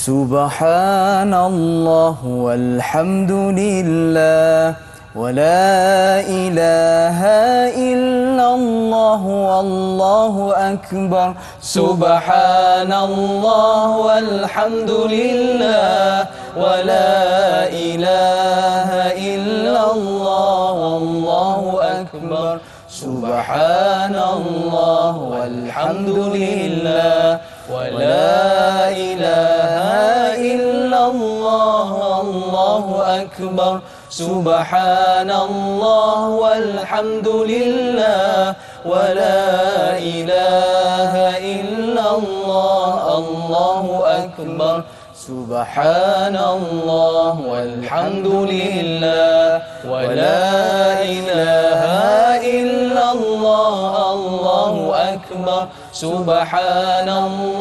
Subhanallah walhamdulillah wa la ilaha illallah wallahu akbar. Subhanallah walhamdulillah wa la ilaha illallah wallahu akbar. Subhanallah walhamdulillah wa la ilaha illallah wallahu akbar. Subhanallah walhamdulillah wa la ilaha illallah allahu akbar. Subhanallah walhamdulillah wa la ilaha illallah allahu akbar. Subhanallah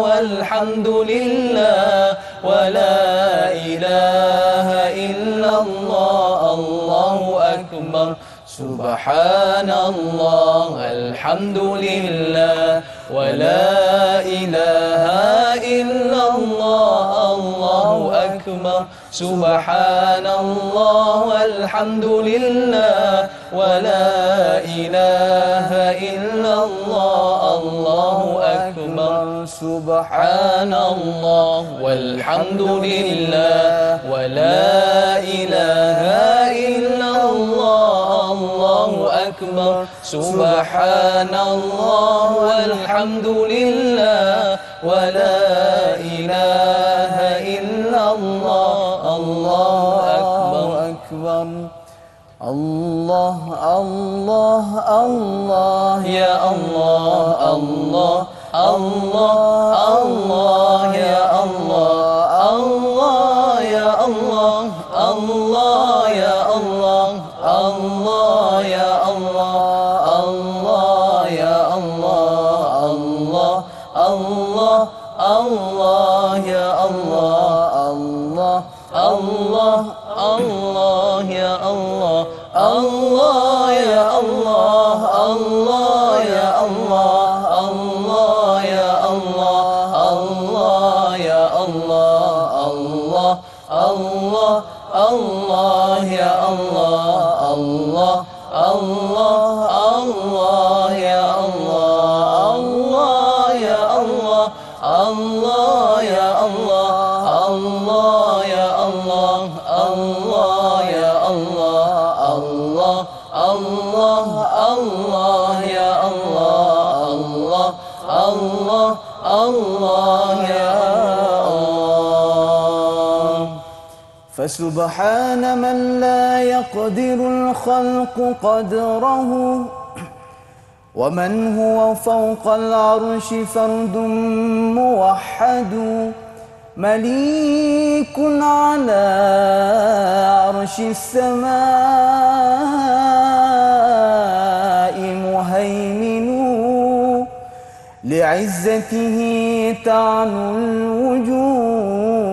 walhamdulillah wa la ilaha illallah allahu akbar. Subhanallah walhamdulillah wa la ilaha illallah allahu akbar. Subhanallah walhamdulillah wa la ilaha illallah allahu akbar. Subhanallah walhamdulillah wa la ilaha illallah allahu akbar. Subhanallah walhamdulillah wa la ilaha illallah allahu akbar. Allah Allah Allah ya Allah Allah Allah Allah ya Allah Allah ya Allah Allah ya Allah Allah ya Allah Allah ya Allah Allah Allah Allah ya Allah Allah Allah Allah ya Allah Allah ya Allah Allah ya Allah Allah ya Allah Allah ya Allah Allah Allah Allah ya Allah Allah Allah Allah ya Allah Allah ya Allah Allah ya Allah Allah ya Allah Allah ya Allah Allah Allah Allah ya Allah Allah Allah Allah ya Allah. فسبحان من لا يقدر الخلق قدره ومن هو فوق العرش فرد موحد مليك على عرش السماء مهيمن لعزته تعنو الوجوه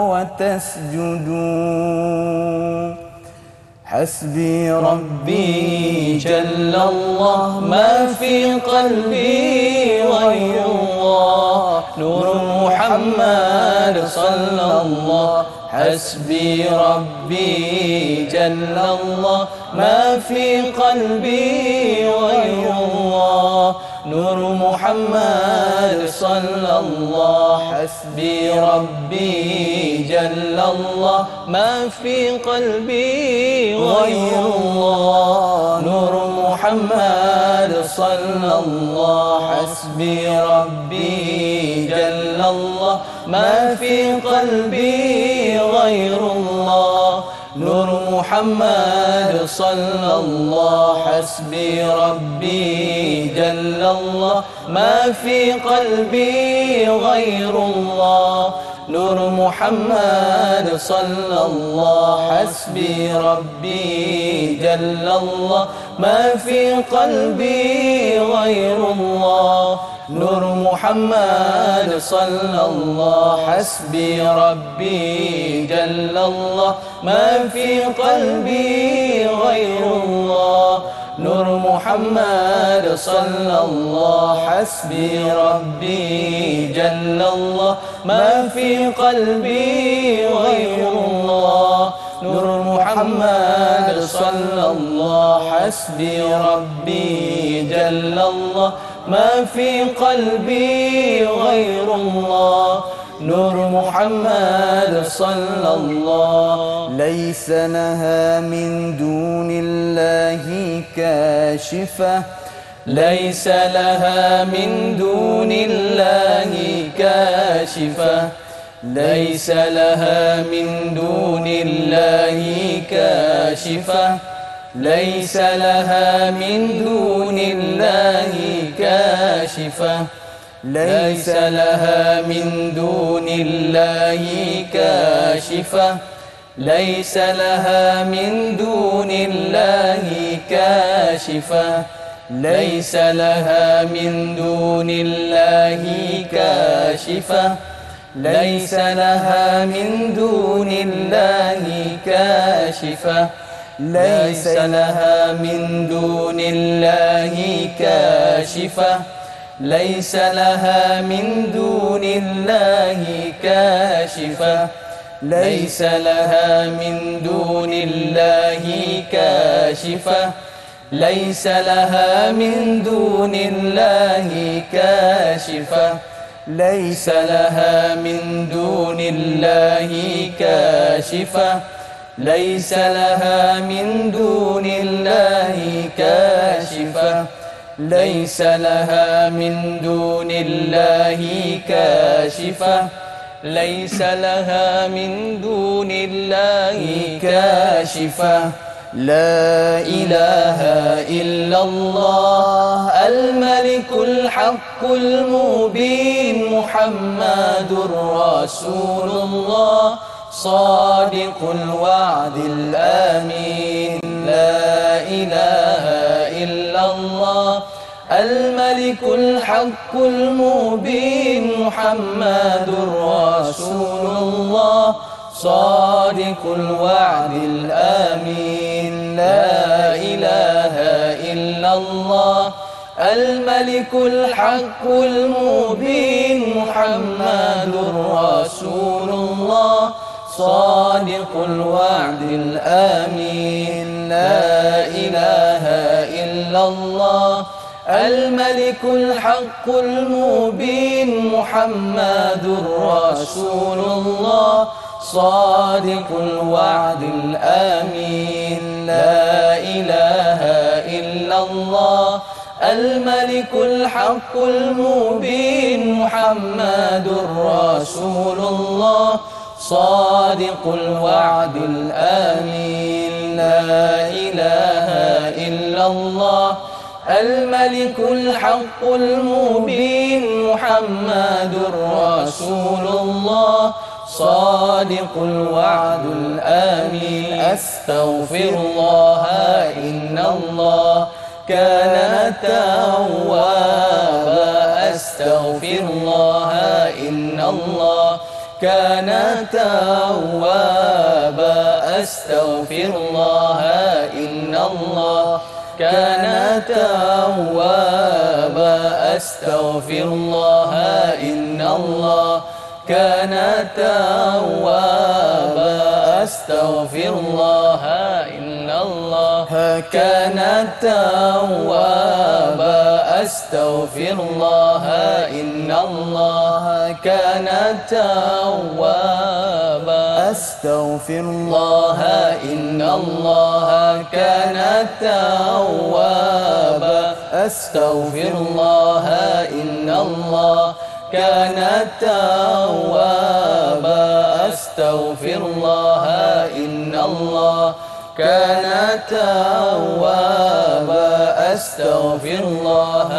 وتسجد حسبي ربي جل الله ما في قلبي غير الله نور محمد صلى الله. حسبي ربي جل الله ما في قلبي غير الله نور محمد صلى الله. حسبي ربي جل الله ما في قلبي غير الله نور محمد صلى الله. حسبي ربي جل الله ما في قلبي غير الله نور محمد صلى الله. حسبي ربي جل الله ما في قلبي غير الله نور محمد صلى الله. حسبي ربي جل الله ما في قلبي غير الله نور محمد صلى الله. حسبي ربي جل الله ما في قلبي غير الله نور محمد صلى الله حسبي ربي جل الله ما في قلبي غير الله نور محمد صلى الله حسبي ربي جل الله ما في قلبي غير الله نور محمد صلى الله ليس لها من دون الله كاشفة ليس لها من دون الله كاشفة ليس لها من دون الله كاشفة ليس لها من دون الله كاشفة ليس لها من دون الله كاشفة ليس لها من دون الله كاشفة ليس لها من دون الله كاشفة ليس لها من دون الله كاشفة ليس لها من دون الله كاشفة ليس لها من دون الله كاشفة ليس لها من دون الله كاشفة ليس لها من دون الله كاشفة ليس لها من دون الله كاشفة ليس لها من دون الله كاشفة ليس لها من دون الله كاشفة ليس لها من دون الله كاشفة لا إله إلا الله الملك الحق المبين محمد رسول الله صادق الوعد الآمين لا إله إلا الله الملك الحق المبين محمد رسول الله صادق الوعد الآمين لا إله إلا الله الملك الحق المبين محمد رسول الله صادق الوعد الآمين لا إله إلا الله الملك الحق المبين محمد رسول الله صادق الوعد الآمين لا إله إلا الله الملك الحق المبين محمد رسول الله صادق الوعد الآمين لا إله إلا الله الملك الحق المبين محمد رسول الله صادق الوعد الآمين أستغفر الله إن الله كان توابا أستغفر الله إن الله كان توابا أستغفر الله إن الله كان توابا أستغفر الله إن الله كان توابا أستغفر الله إن الله كان توابا أستغفر الله إن الله كان توابا أستغفر الله إن الله كان توابا أستغفر الله إن الله كان توابا أستغفر الله إن الله كان توابا أستغفر الله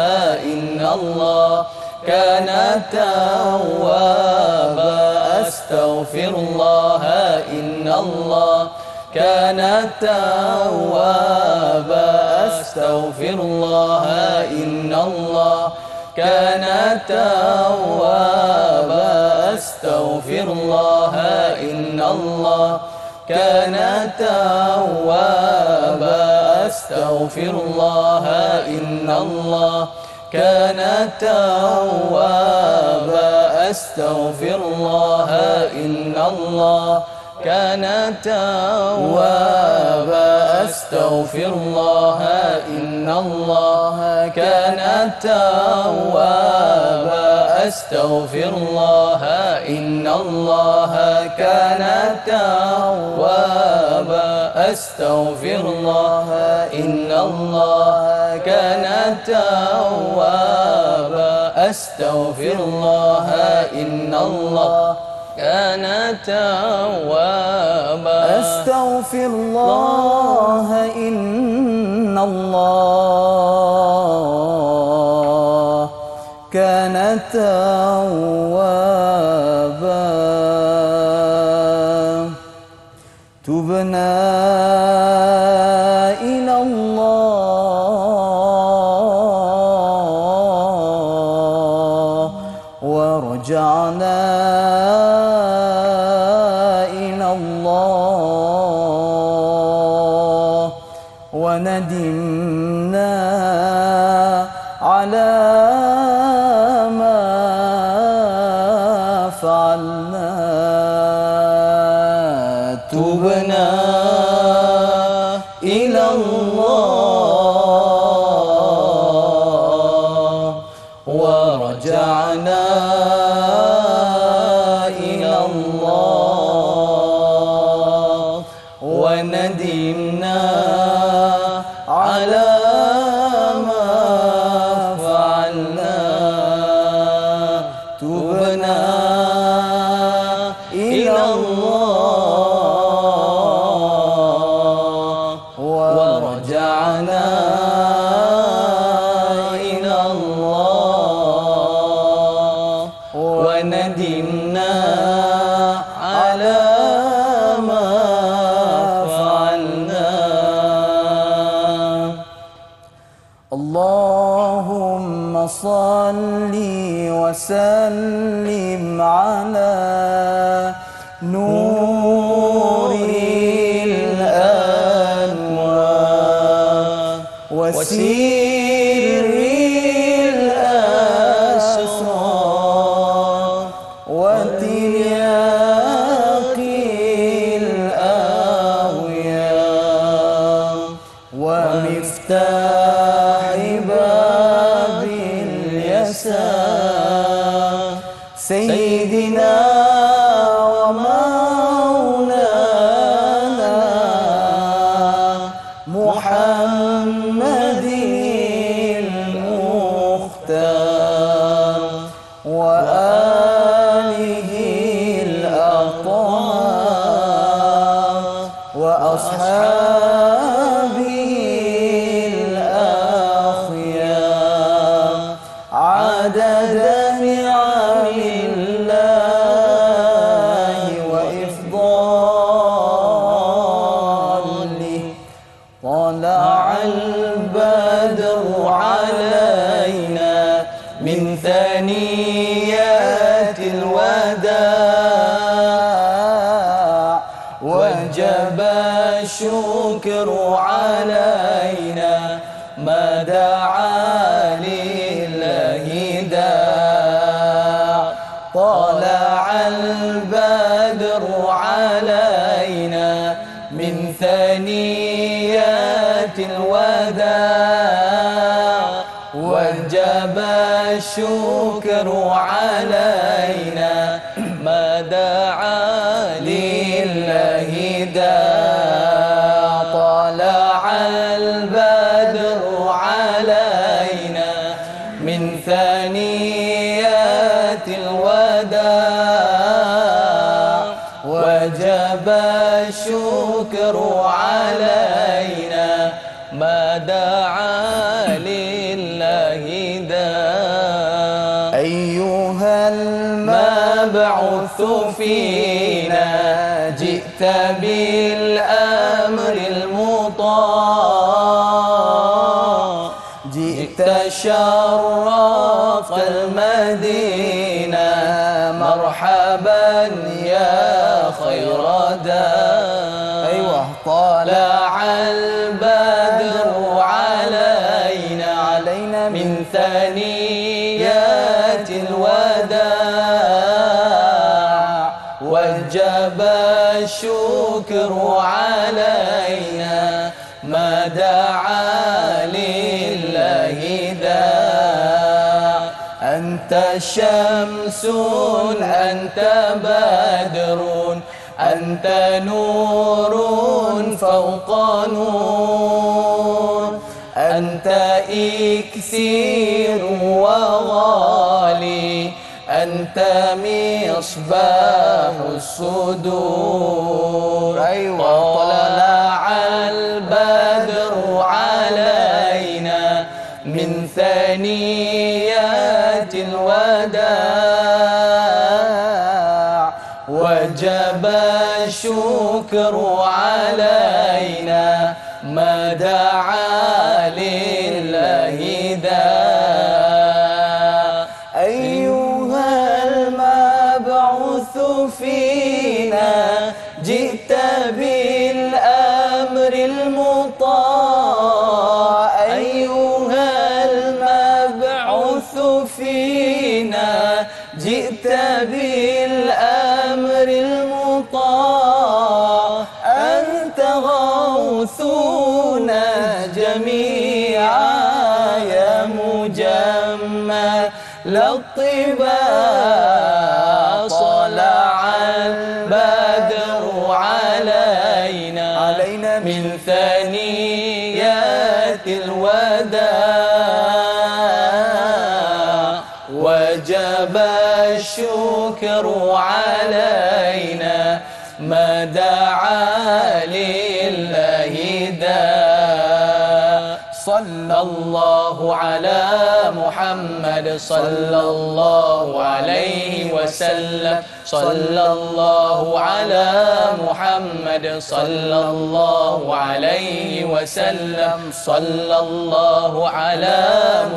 إن الله كان توابا أستغفر الله إن الله كان توابا أستغفر الله إن الله كان توابا أستغفر الله إن الله كان توابا أستغفر الله إن الله كان توابا أستغفر الله إن الله كان توابا أستغفر الله إن الله كان توابا أستغفر الله إن الله كان توابا أستغفر الله إن الله كان توابا أستغفر الله إن الله كان توابا أستغفر الله إن الله كان توابا تبنا إلى الله ورجعنا إلى الله وندمنا على ما فعلنا تبنا إلى الله ورجعنا إلى الله وندمنا على ما فعلنا تبنا إلى الله ورجعنا إلى الله وندمنا على ما فعلنا اللهم صل وسلم على نور الأنوار وسير الأسرار وترياق الأغيار ومفتاح باب اليسار سيدنا ومولانا محمد المختار وآله الأطهار وأصحابه الأخيار عدد نعم الله وإفضاله طلع البدر علينا من ثنيات الوداع وجب الشكر علينا ما دعا لله داع طلع البدر علينا من ثنيات الوداع وجب الشكر علينا ما دعا لله داع طلع البدر علينا من ثنيات الوداع وجب الشكر علينا ما دعا لله داع أيها المبعوث فينا جئت بالأمر المطاع جئت شرفت المدينة مرحبا يا خير داع أيوة طلع البدر وجب الشكر علينا ما دعا لله داع أنت شمس أنت بدر أنت نور فوق نور أنت إكسير وغالي أنت مصباح الصدور طلع البدر علينا من ثنيات الوداع وجب الشكر علينا ما دعا لله داع أيها المبعوث فينا جئت بالأمر المطاع أيها المبعوث فينا جئت بالأمر المطاع أنت غوثنا جميعا يا مجمل الطباع طلع البدر علينا من ثنيات الوداع وجب الشكر علينا ما دعا لله داع صلى الله على محمد صلى الله عليه وسلم صلى الله على محمد صلى الله عليه وسلم صلى الله على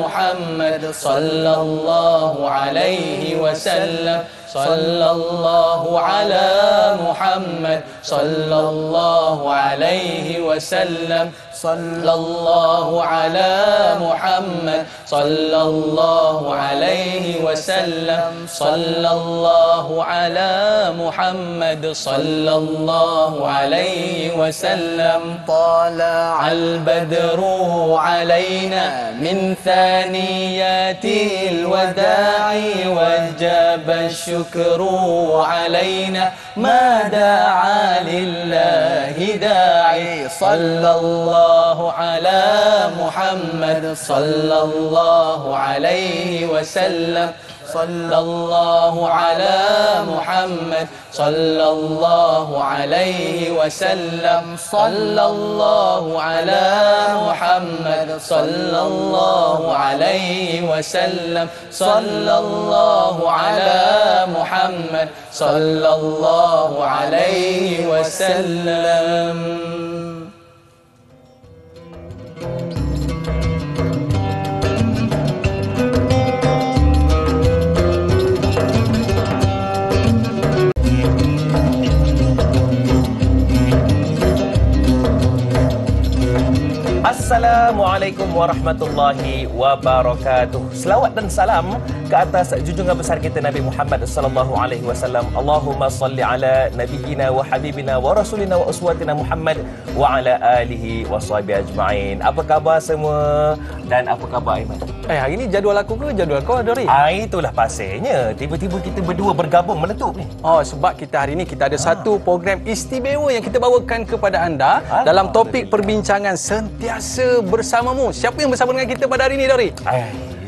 محمد صلى الله عليه وسلم صلى الله على محمد صلى الله عليه وسلم صلى الله على محمد صلى الله عليه وسلم صلى الله على محمد صلى الله عليه وسلم طلع البدر علينا من ثنيات الوداع وجب الشكر علينا ما دعا لله داعي صلى الله على محمد صلى الله عليه وسلم صلى الله على محمد صلى الله عليه وسلم صلى الله على محمد صلى الله عليه وسلم صلى الله على محمد صلى الله عليه وسلم. Assalamualaikum warahmatullahi wabarakatuh. Selawat dan salam ke atas junjungan besar kita Nabi Muhammad sallallahu alaihi wasallam. Allahumma salli ala nabiyyina wa habibina wa rasulina wa uswatina Muhammad wa ala alihi wa sahbihi ajma'in. Apa khabar semua? Dan apa khabar Aiman? Hari ni jadual aku ke jadual kau, Dori? Itulah pasalnya. Tiba-tiba kita berdua bergabung meletup ni. Oh, sebab kita hari ni kita ada satu program istimewa yang kita bawakan kepada anda dalam topik perbincangan sentiasa bersamamu. Siapa yang bersama dengan kita pada hari ni, Dori?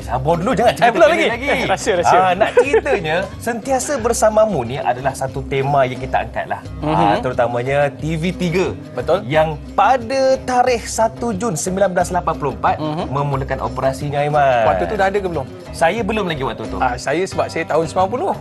Sabar dulu, jangan cerita belum lagi. Rahsia. Nak ceritanya, sentiasa bersamamu ni adalah satu tema yang kita angkat lah. Terutamanya TV3. Betul. Yang pada tarikh 1 Jun 1984 memulakan operasinya, Aiman. Waktu tu dah ada ke belum? Saya belum lagi waktu tu. Saya sebab saya tahun 90.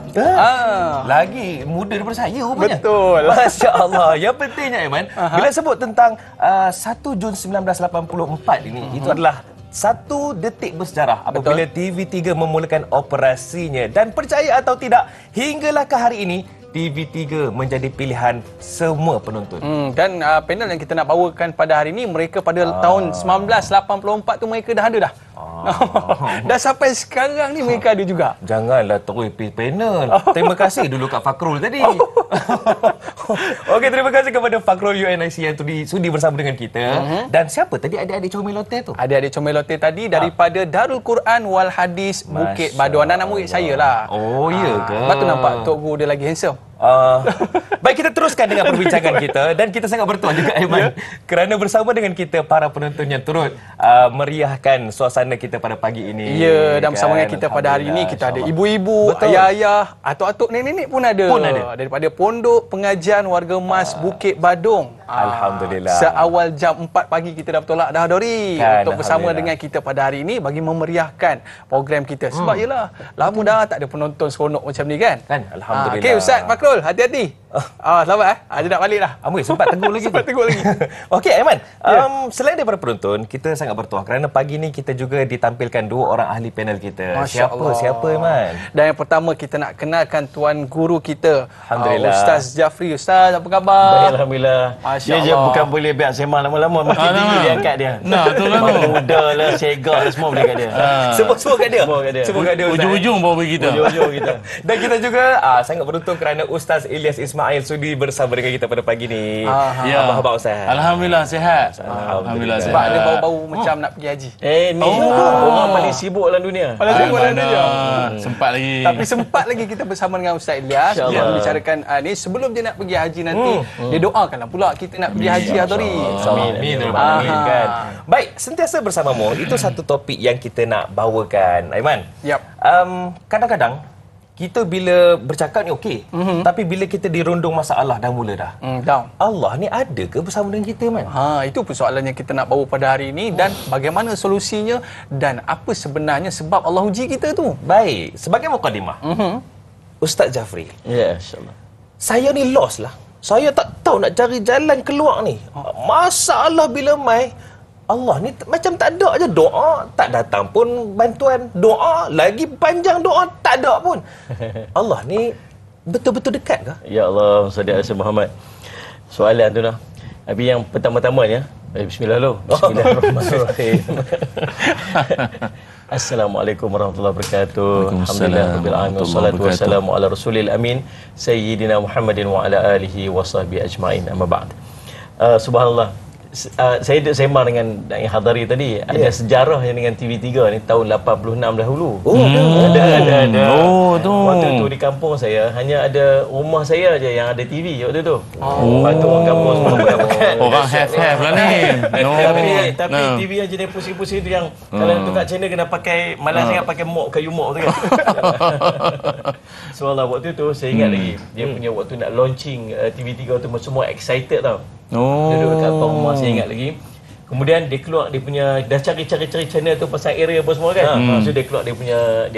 Lagi muda daripada saya rupanya. Betul. Masya Allah. Yang pentingnya, Aiman, bila sebut tentang 1 Jun 1984 ini, itu adalah satu detik bersejarah apabila TV3 memulakan operasinya. Dan percaya atau tidak, hinggalah ke hari ini TV3 menjadi pilihan semua penonton. Dan panel yang kita nak bawakan pada hari ini, mereka pada tahun 1984 tu mereka dah ada dah. Dah sampai sekarang ni mereka ada juga. Janganlah terus pergi panel. Terima kasih dulu Kak Fakrul tadi. Okey, terima kasih kepada Fakrul UNIC yang sudi bersama dengan kita. Dan siapa tadi adik-adik comel hotel tu? Adik-adik comel hotel tadi daripada Darul Quran Wal Hadis Bukit Badu. Anak murid saya lah. Oh, iya ke? Lepas tu nampak Tok Guru dia lagi handsome. Baik, kita teruskan dengan perbincangan kita dan kita sangat bertuah juga Aiman kerana bersama dengan kita para penonton yang turut meriahkan suasana kita pada pagi ini. Ya, dan bersama dengan kita pada hari ini kita ada ibu-ibu, ayah-ayah, atuk-atuk, nenek-nenek pun ada. Daripada Pondok Pengajian Warga Emas Bukit Badung. Alhamdulillah. Seawal jam 4 pagi kita dah bertolak dah Dori untuk bersama dengan kita pada hari ini bagi memeriahkan program kita. Sebab yelah, lama dah tak ada penonton seronok macam ni kan? Alhamdulillah. Okey Ustaz Fakrul, hati-hati. Selamat Dia nak balik dah. Amoi sempat tegur lagi. Sempat tegur lagi. Okey Aiman, selain daripada penonton, kita sangat bertuah kerana pagi ni kita juga ditampilkan dua orang ahli panel kita. Siapa Aiman? Dan yang pertama kita nak kenalkan tuan guru kita. Alhamdulillah. Ustaz Jafri. Ustaz, apa khabar? Baik, alhamdulillah. Masya-Allah. Dia je bukan boleh biar sembang lama-lama, makin tinggi dia angkat dia. Nah, betul lah. Muda lah, segak lah, semua boleh kat dia. Semua kat dia. Semua kat dia. Ujung-ujung bawa bagi kita. Ujung-ujung kita. Dan kita juga sangat beruntung kerana Ustaz Ilyas Ismail sudi bersama dengan kita pada pagi ni. Ya. Apa khabar Ustaz? Alhamdulillah sihat. Alhamdulillah Sebab sihat. dia bau-bau macam nak pergi haji. Ni orang paling sibuk dalam dunia. Sempat lagi. Tapi sempat lagi kita bersama dengan Ustaz Ilyas untuk membicarakan ni sebelum dia nak pergi haji nanti. Dia doakanlah pula kita nak pergi haji Adori. Amin. Kan. Baik, sentiasa bersamamu. Itu satu topik yang kita nak bawakan. Aiman. Yap. Kadang-kadang kita bila bercakap ni okey, tapi bila kita dirundung masalah dah mula dah. Down. Allah ni ada ke bersama dengan kita, Man? Itu persoalan yang kita nak bawa pada hari ini dan bagaimana solusinya dan apa sebenarnya sebab Allah uji kita tu. Baik, sebagai mukadimah. Ustaz Jafri. Ya, insya-Allah. Saya ni lost lah. Saya tak tahu nak cari jalan keluar ni. Masalah bila mai Allah ni macam tak ada aja, doa tak datang pun bantuan, doa lagi panjang doa tak ada pun. Allah ni betul-betul dekat ke? Ya Allah, salli ala Muhammad. Soalan tu dah. Tapi yang pertama-tamanya, bismillah dulu. Bismillahirrahmanirrahim. Assalamualaikum warahmatullahi wabarakatuh. Alhamdulillah rabbil alamin wassalatu wassalamu ala rasulil amin sayyidina Muhammadin wa ala alihi wa sahbihi ajmain. Amma ba'd. Subhanallah. Saya duduk sembang dengan yang hadari tadi. Ada sejarah yang dengan TV3 ni tahun 86 dahulu. Ada. tu. Waktu tu di kampung saya hanya ada rumah saya aja yang ada TV waktu tu. Lepas tu orang kampung semua pakai. Orang have lah ni. Tapi TV yang jenis pusing-pusing tu yang kalau tukar channel kena pakai, malas sangat pakai kayu mok tu kan. Soalnya waktu tu saya ingat lagi dia punya waktu nak launching TV3 tu semua excited tau. Duduk dekat rumah saya ingat lagi. Kemudian dia keluar dia punya dah cari channel tu pasal area apa semua kan. So dia keluar dia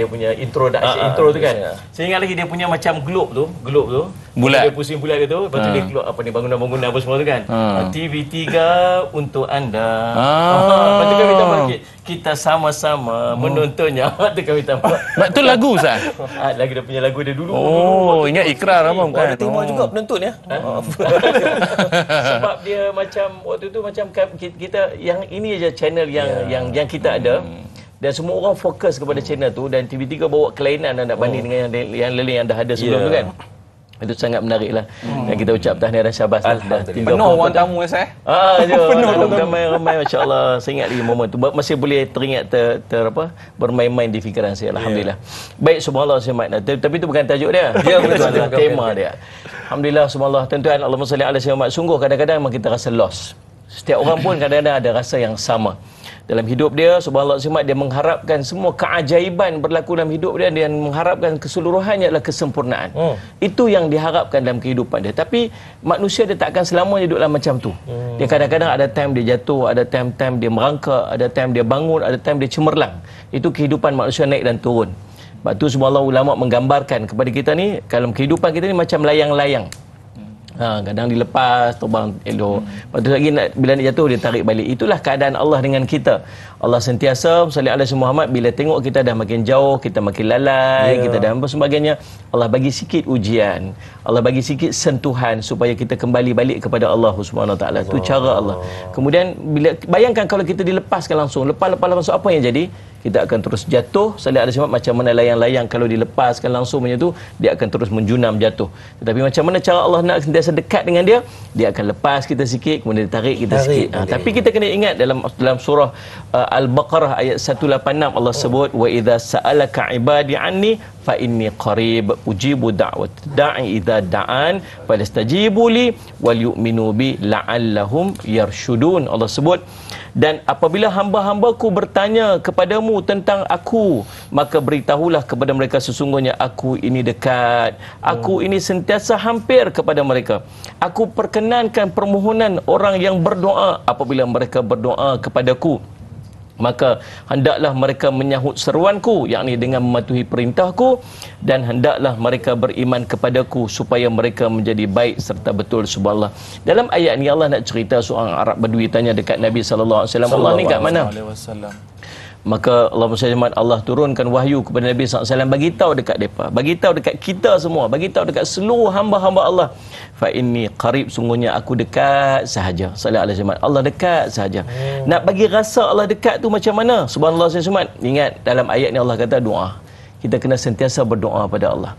punya intro tu kan. Saya ingat lagi dia punya macam globe tu. Bulat. Dia pusing bulat dia tu. Lepas tu dia keluar apa ni bangunan-bangunan apa semua tu kan. TV3 untuk anda. Lepas tu kami tambah kita sama-sama menontonnya. Tu kami tambah. Tu lagu Ustaz. Lagi dia punya lagu dia dulu. Ingat ikrar apa bukan? Ada tema juga penonton ya. Sebab dia macam waktu tu macam kita yang ini aja channel yang kita ada dan semua orang fokus kepada channel tu dan TV3 bawa kelainan nak banding dengan yang lain yang dah ada sebelum tu kan. Itu sangat menarik lah. Dan kita ucap tahniah dan syabas. Penuh orang tamu saya. Penuh ramai masya-Allah. Saya ingat lagi momen tu masih boleh teringat bermain-main di fikiran saya. Alhamdulillah. Baik, subhanallah semat. Tapi itu bukan tajuk dia. Dia betul tema dia. Alhamdulillah subhanallah. Tuan-tuan, Allahumma salli ala sayyidina Muhammad. Sungguh kadang-kadang memang kita rasa lost. Setiap orang pun kadang-kadang ada rasa yang sama. Dalam hidup dia, subhanallah semat, dia mengharapkan semua keajaiban berlaku dalam hidup dia dan mengharapkan keseluruhannya adalah kesempurnaan. Itu yang diharapkan dalam kehidupan dia. Tapi manusia dia takkan selamanya duduklah macam tu. Dia kadang-kadang ada time dia jatuh, ada time dia merangkak, ada time dia bangun, ada time dia cemerlang. Itu kehidupan manusia naik dan turun. Sebab tu subhanallah ulama menggambarkan kepada kita ni, kalau kehidupan kita ni macam layang-layang. Kadang dilepas, terbang elok. Lepas tu lagi bila nak jatuh, dia tarik balik. Itulah keadaan Allah dengan kita. Allah sentiasa salli alaihi Muhammad, bila tengok kita dah makin jauh, kita makin lalai, kita dah apa sebagainya, Allah bagi sikit ujian. Allah bagi sikit sentuhan supaya kita kembali balik kepada Allah Subhanahu Wa Taala. Itu cara Allah. Kemudian bila bayangkan kalau kita dilepaskan langsung, lepas langsung, apa yang jadi? Kita akan terus jatuh. Salli alaihi Muhammad, macam mana layang-layang kalau dilepaskan langsung macam tu, dia akan terus menjunam jatuh. Tetapi macam mana cara Allah nak sentiasa dekat dengan dia? Dia akan lepas kita sikit, kemudian dia tarik kita sikit. Tapi kita kena ingat dalam surah Al-Baqarah ayat 186 Allah sebut, wa idza sa'alaka ibadi anni fa inni qarib ujibu da'wat da'i idza da'an falastajibu li wal yu'minu bi la'allahum yarshudun. Allah sebut, dan apabila hamba-hambaku bertanya kepadamu tentang aku, maka beritahulah kepada mereka sesungguhnya aku ini dekat, aku ini sentiasa hampir kepada mereka. Aku perkenankan permohonan orang yang berdoa apabila mereka berdoa kepadaku, maka hendaklah mereka menyahut seruanku, yakni dengan mematuhi perintahku, dan hendaklah mereka beriman kepadaku supaya mereka menjadi baik serta betul. Subhanallah. Dalam ayat ni Allah nak cerita seorang Arab Badui tanya dekat Nabi sallallahu alaihi wasallam, Allah ni kat mana? Maka Allah turunkan wahyu kepada Nabi SAW, bagi tahu dekat mereka, bagi tahu dekat kita semua, bagi tahu dekat seluruh hamba-hamba Allah, fa inni qarib, sungguhnya aku dekat sahaja. Sallallahu alaihi wasallam, Allah dekat sahaja. Nak bagi rasa Allah dekat tu macam mana? Subhanallah SAW. Ingat dalam ayat ni Allah kata doa. Kita kena sentiasa berdoa pada Allah.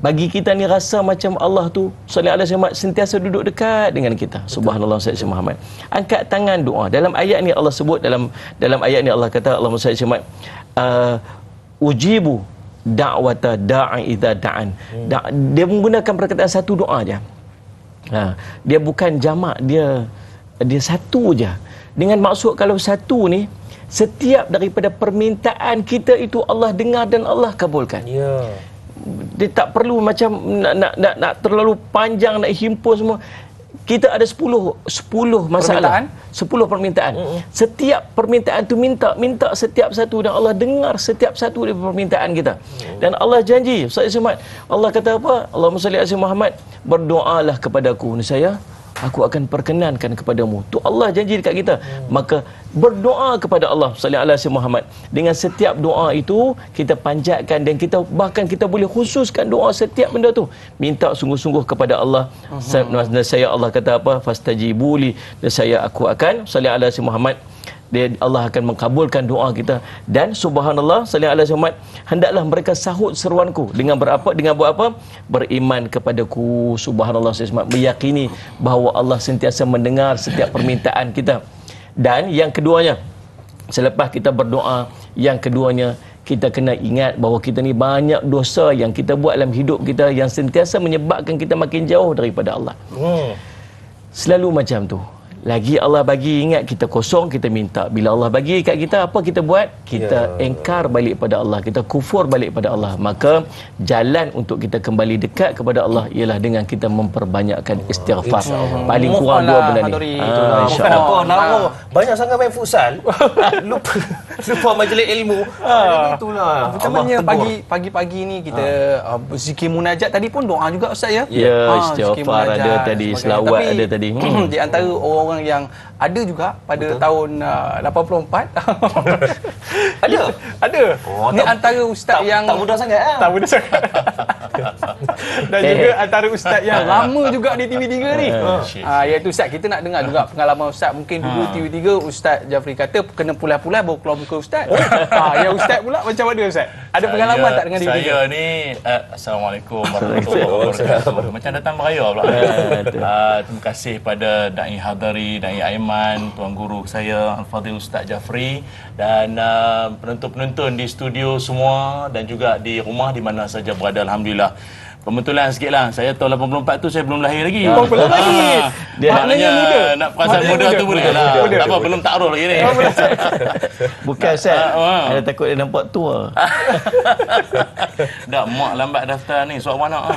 Bagi kita ni rasa macam Allah tu sallallahu alaihi wasallam sentiasa duduk dekat dengan kita. Subhanallah Sayyidina Muhammad. Angkat tangan doa. Dalam ayat ni Allah sebut, dalam ayat ni Allah kata, Allahumma salli Muhammad, ujibu da'wata da'i idza da'an. Dia menggunakan perkataan satu doa je. Dia bukan jamak, dia satu je. Dengan maksud kalau satu ni, setiap daripada permintaan kita itu Allah dengar dan Allah kabulkan. Ya. Dia tak perlu macam nak terlalu panjang nak himpun semua. Kita ada 10 masalah, 10 permintaan. Setiap permintaan tu minta setiap satu, dan Allah dengar setiap satu dari permintaan kita. Dan Allah janji, Allah kata apa? Allahumma salli ala Muhammad, berdoalah kepadaku, niscaya aku akan perkenankan kepadamu. Tu Allah janji dekat kita. Maka berdoa kepada Allah sallallahu alaihi Muhammad. Dengan setiap doa itu kita panjatkan, dan kita bahkan kita boleh khususkan doa setiap benda tu. Minta sungguh-sungguh kepada Allah. Saya Allah kata apa? Fastajibuli, dan saya aku akan sallallahu alaihi Muhammad. Allah akan mengkabulkan doa kita. Dan subhanallah sallallahu alaihi wasallam, hendaklah mereka sahut seruanku dengan berapa? Dengan buat apa? Beriman kepadaku. Subhanallah sallallahu alaihi wasallam, meyakini bahawa Allah sentiasa mendengar setiap permintaan kita. Dan yang keduanya, selepas kita berdoa, yang keduanya kita kena ingat bahawa kita ni banyak dosa yang kita buat dalam hidup kita yang sentiasa menyebabkan kita makin jauh daripada Allah. Selalu macam tu. Lagi Allah bagi, ingat kita kosong, kita minta. Bila Allah bagi kat kita, apa kita buat? Kita engkar balik pada Allah, kita kufur balik pada Allah. Maka jalan untuk kita kembali dekat kepada Allah ialah dengan kita memperbanyakkan istighfar. Paling kurang dua benda ni. InsyaAllah. Banyak sangat main futsal, lupa majlis ilmu. Itulah. Utamanya pagi-pagi ni kita zikir munajat tadi pun doa juga Ustaz ya. Ya, istighfar ada tadi, selawat ada tadi. Di antara orang yang ada juga pada tahun 84. Ada. Ni antara ustaz yang tak mudah sangat. Tak mudah sangat. Dan juga antara ustaz yang lama juga di TV3 ni. Iaitu ustaz, kita nak dengar juga pengalaman ustaz. Mungkin dulu TV3 Ustaz Jafri kata kena pulai-pulai baru keluar muka ustaz. Ya ustaz pula macam mana ustaz? Ada pengalaman tak dengan TV3? Saya ni Assalamualaikum warahmatullahi wabarakatuh. Macam datang beraya pula. Terima kasih pada Da'i Hadari, Da'i Aiman, Tuan Guru saya Al-Fadhil Ustaz Jafri, dan penonton-penonton di studio semua dan juga di rumah di mana saja berada. Alhamdulillah. Kebetulan sikitlah, saya tahun 84 tu saya belum lahir lagi. Belum lagi. Dia maknanya muda. Nak perasan muda tu boleh lah. Tak apa, belum takruf lagi ni. Bukan Ustaz. Ada takut dia nampak tua. Dah mak lambat daftar ni, suap mana.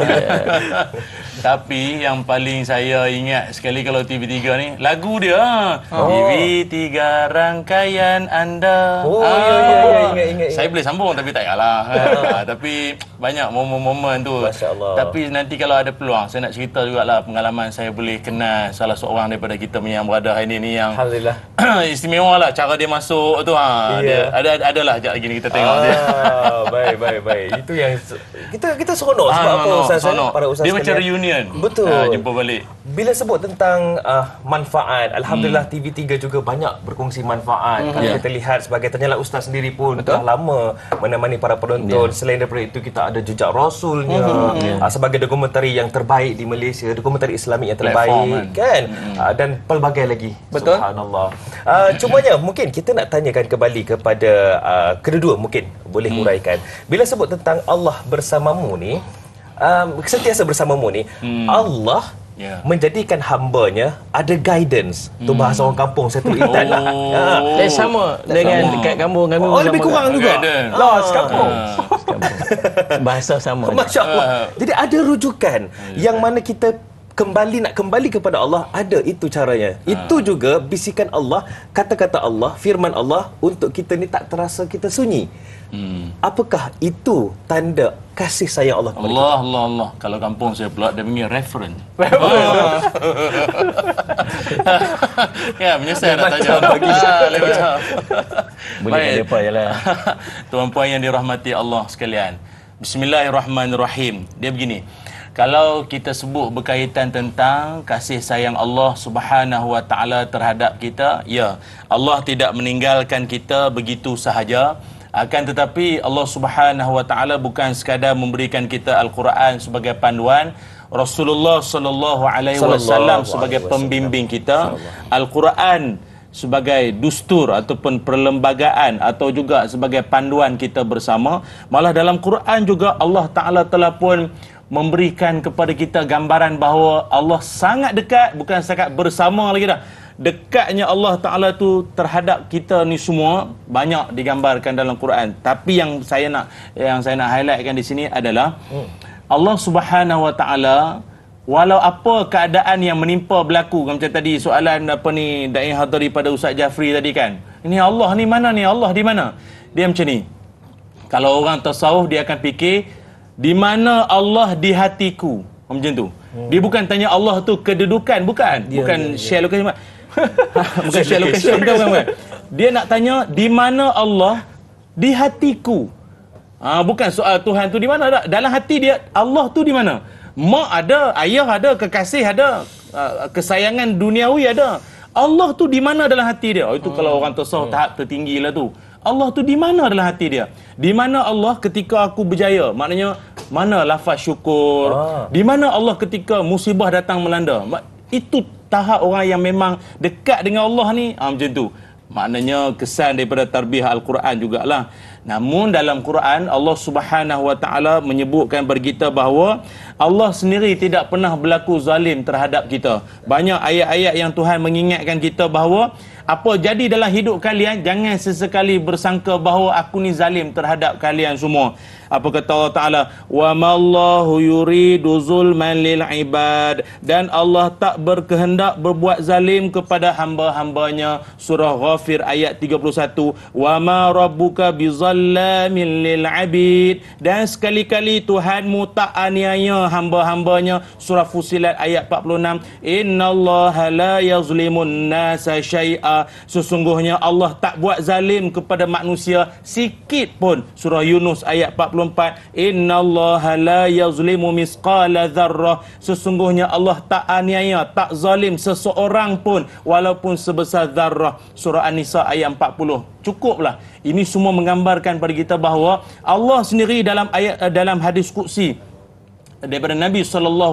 Tapi yang paling saya ingat sekali kalau TV3 ni, lagu dia. TV3 rangkaian anda. Ingat. Saya boleh sambung tapi tak payahlah. Tapi banyak momen-momen tu. Masya-Allah. Tapi nanti kalau ada peluang, saya nak cerita jugalah pengalaman saya boleh kenal salah seorang daripada kita punya yang berada hari ni yang Alhamdulillah. istimewa lah cara dia masuk tu. Dia adalah sekejap lagi ni kita tengok dia. Baik. Itu yang kita seronok sebab apa Ustaz? Para ustaz dia macam reunion. Betul. Jumpa balik. Bila sebut tentang manfaat, alhamdulillah TV3 juga banyak berkongsi manfaat. Kalau kita lihat sebagai tanyalah ustaz sendiri pun telah lama menemani para penonton. Selain daripada itu kita ada jejak Rasulnya sebagai dokumentari yang terbaik di Malaysia, dokumentari Islamik yang terbaik kan. Dan pelbagai lagi. Betul. Subhanallah. Cumanya mungkin kita nak tanyakan kembali kepada kedua-dua, mungkin boleh huraikan. Bila sebut tentang Allah bersamamu ni, sentiasa bersamamu ni, Allah menjadikan hambanya ada guidance. Tu bahasa orang kampung saya tu intan lah. Sama dengan dekat kampung kami. Lebih kurang juga. Los kampung. Bahasa sama. Masya-Allah. Jadi ada rujukan yang mana kita nak kembali kepada Allah, ada itu caranya. Itu juga bisikan Allah, kata-kata Allah, firman Allah untuk kita ni tak terasa kita sunyi. Apakah itu tanda kasih sayang Allah kepada kita? Allah. Kalau kampung saya pula dia panggil reference. Menyesal nak tanya. Boleh depa jelah. Tuan-puan yang dirahmati Allah sekalian. Bismillahirrahmanirrahim. Dia begini. Kalau kita sebut berkaitan tentang kasih sayang Allah Subhanahu wa taala terhadap kita, ya, Allah tidak meninggalkan kita begitu sahaja. Akan tetapi Allah Subhanahu wa taala bukan sekadar memberikan kita Al-Quran sebagai panduan, Rasulullah sallallahu alaihi wasallam sebagai pembimbing kita, Al-Quran sebagai dustur ataupun perlembagaan atau juga sebagai panduan kita bersama. Malah dalam Quran juga Allah Taala telah pun memberikan kepada kita gambaran bahawa Allah sangat dekat, bukan setakat bersama lagi dah. Dekatnya Allah Ta'ala tu terhadap kita ni semua banyak digambarkan dalam Quran. Tapi yang saya nak highlightkan di sini adalah Allah Subhanahu Wa Ta'ala, walau apa keadaan yang menimpa berlaku, macam tadi soalan Da'i Hadari pada Ustaz Jafri tadi kan, ini Allah ni mana ni, Allah di mana? Dia macam ni, kalau orang tasawuf dia akan fikir di mana Allah di hatiku, macam tu. Dia bukan tanya Allah tu kedudukan, bukan share location. Bukan share location, bukan. Dia nak tanya di mana Allah di hatiku. Bukan soal Tuhan tu di mana, dalam hati dia Allah tu di mana. Mak ada, ayah ada, kekasih ada, kesayangan duniawi ada. Allah tu di mana dalam hati dia? Itu kalau orang tasawuf tahap tertinggi lah tu. Allah tu di mana dalam hati dia? Di mana Allah ketika aku berjaya? Maknanya mana lafaz syukur? Di mana Allah ketika musibah datang melanda? Itu tahap orang yang memang dekat dengan Allah ni. Macam tu. Maknanya kesan daripada tarbiyah Al-Quran jugalah. Namun dalam Quran Allah Subhanahu Wa Taala menyebutkan bagi kita bahawa Allah sendiri tidak pernah berlaku zalim terhadap kita. Banyak ayat-ayat yang Tuhan mengingatkan kita bahawa apa jadi dalam hidup kalian, jangan sesekali bersangka bahawa aku ni zalim terhadap kalian semua. Apa kata Allah Ta'ala? Wa mallahu yuridu zulman lil ibad. Dan Allah tak berkehendak berbuat zalim kepada hamba-hambanya. Surah Ghafir ayat 31. Wa ma rabbuka bizallamin lil abid. Dan sekali-kali Tuhanmu tak aniaya hamba-hambanya. Surah Fusilat ayat 46. Innallaha la yazlimun nasa syai'a. Sesungguhnya Allah tak buat zalim kepada manusia sikit pun. Surah Yunus ayat 44. Innallaha la yazlimu misqala dzarrah. Sesungguhnya Allah tak aniaya, tak zalim seseorang pun walaupun sebesar zarrah. Surah An-Nisa ayat 40. Cukuplah. Ini semua menggambarkan pada kita bahawa Allah sendiri dalam hadis qudsi daripada Nabi SAW,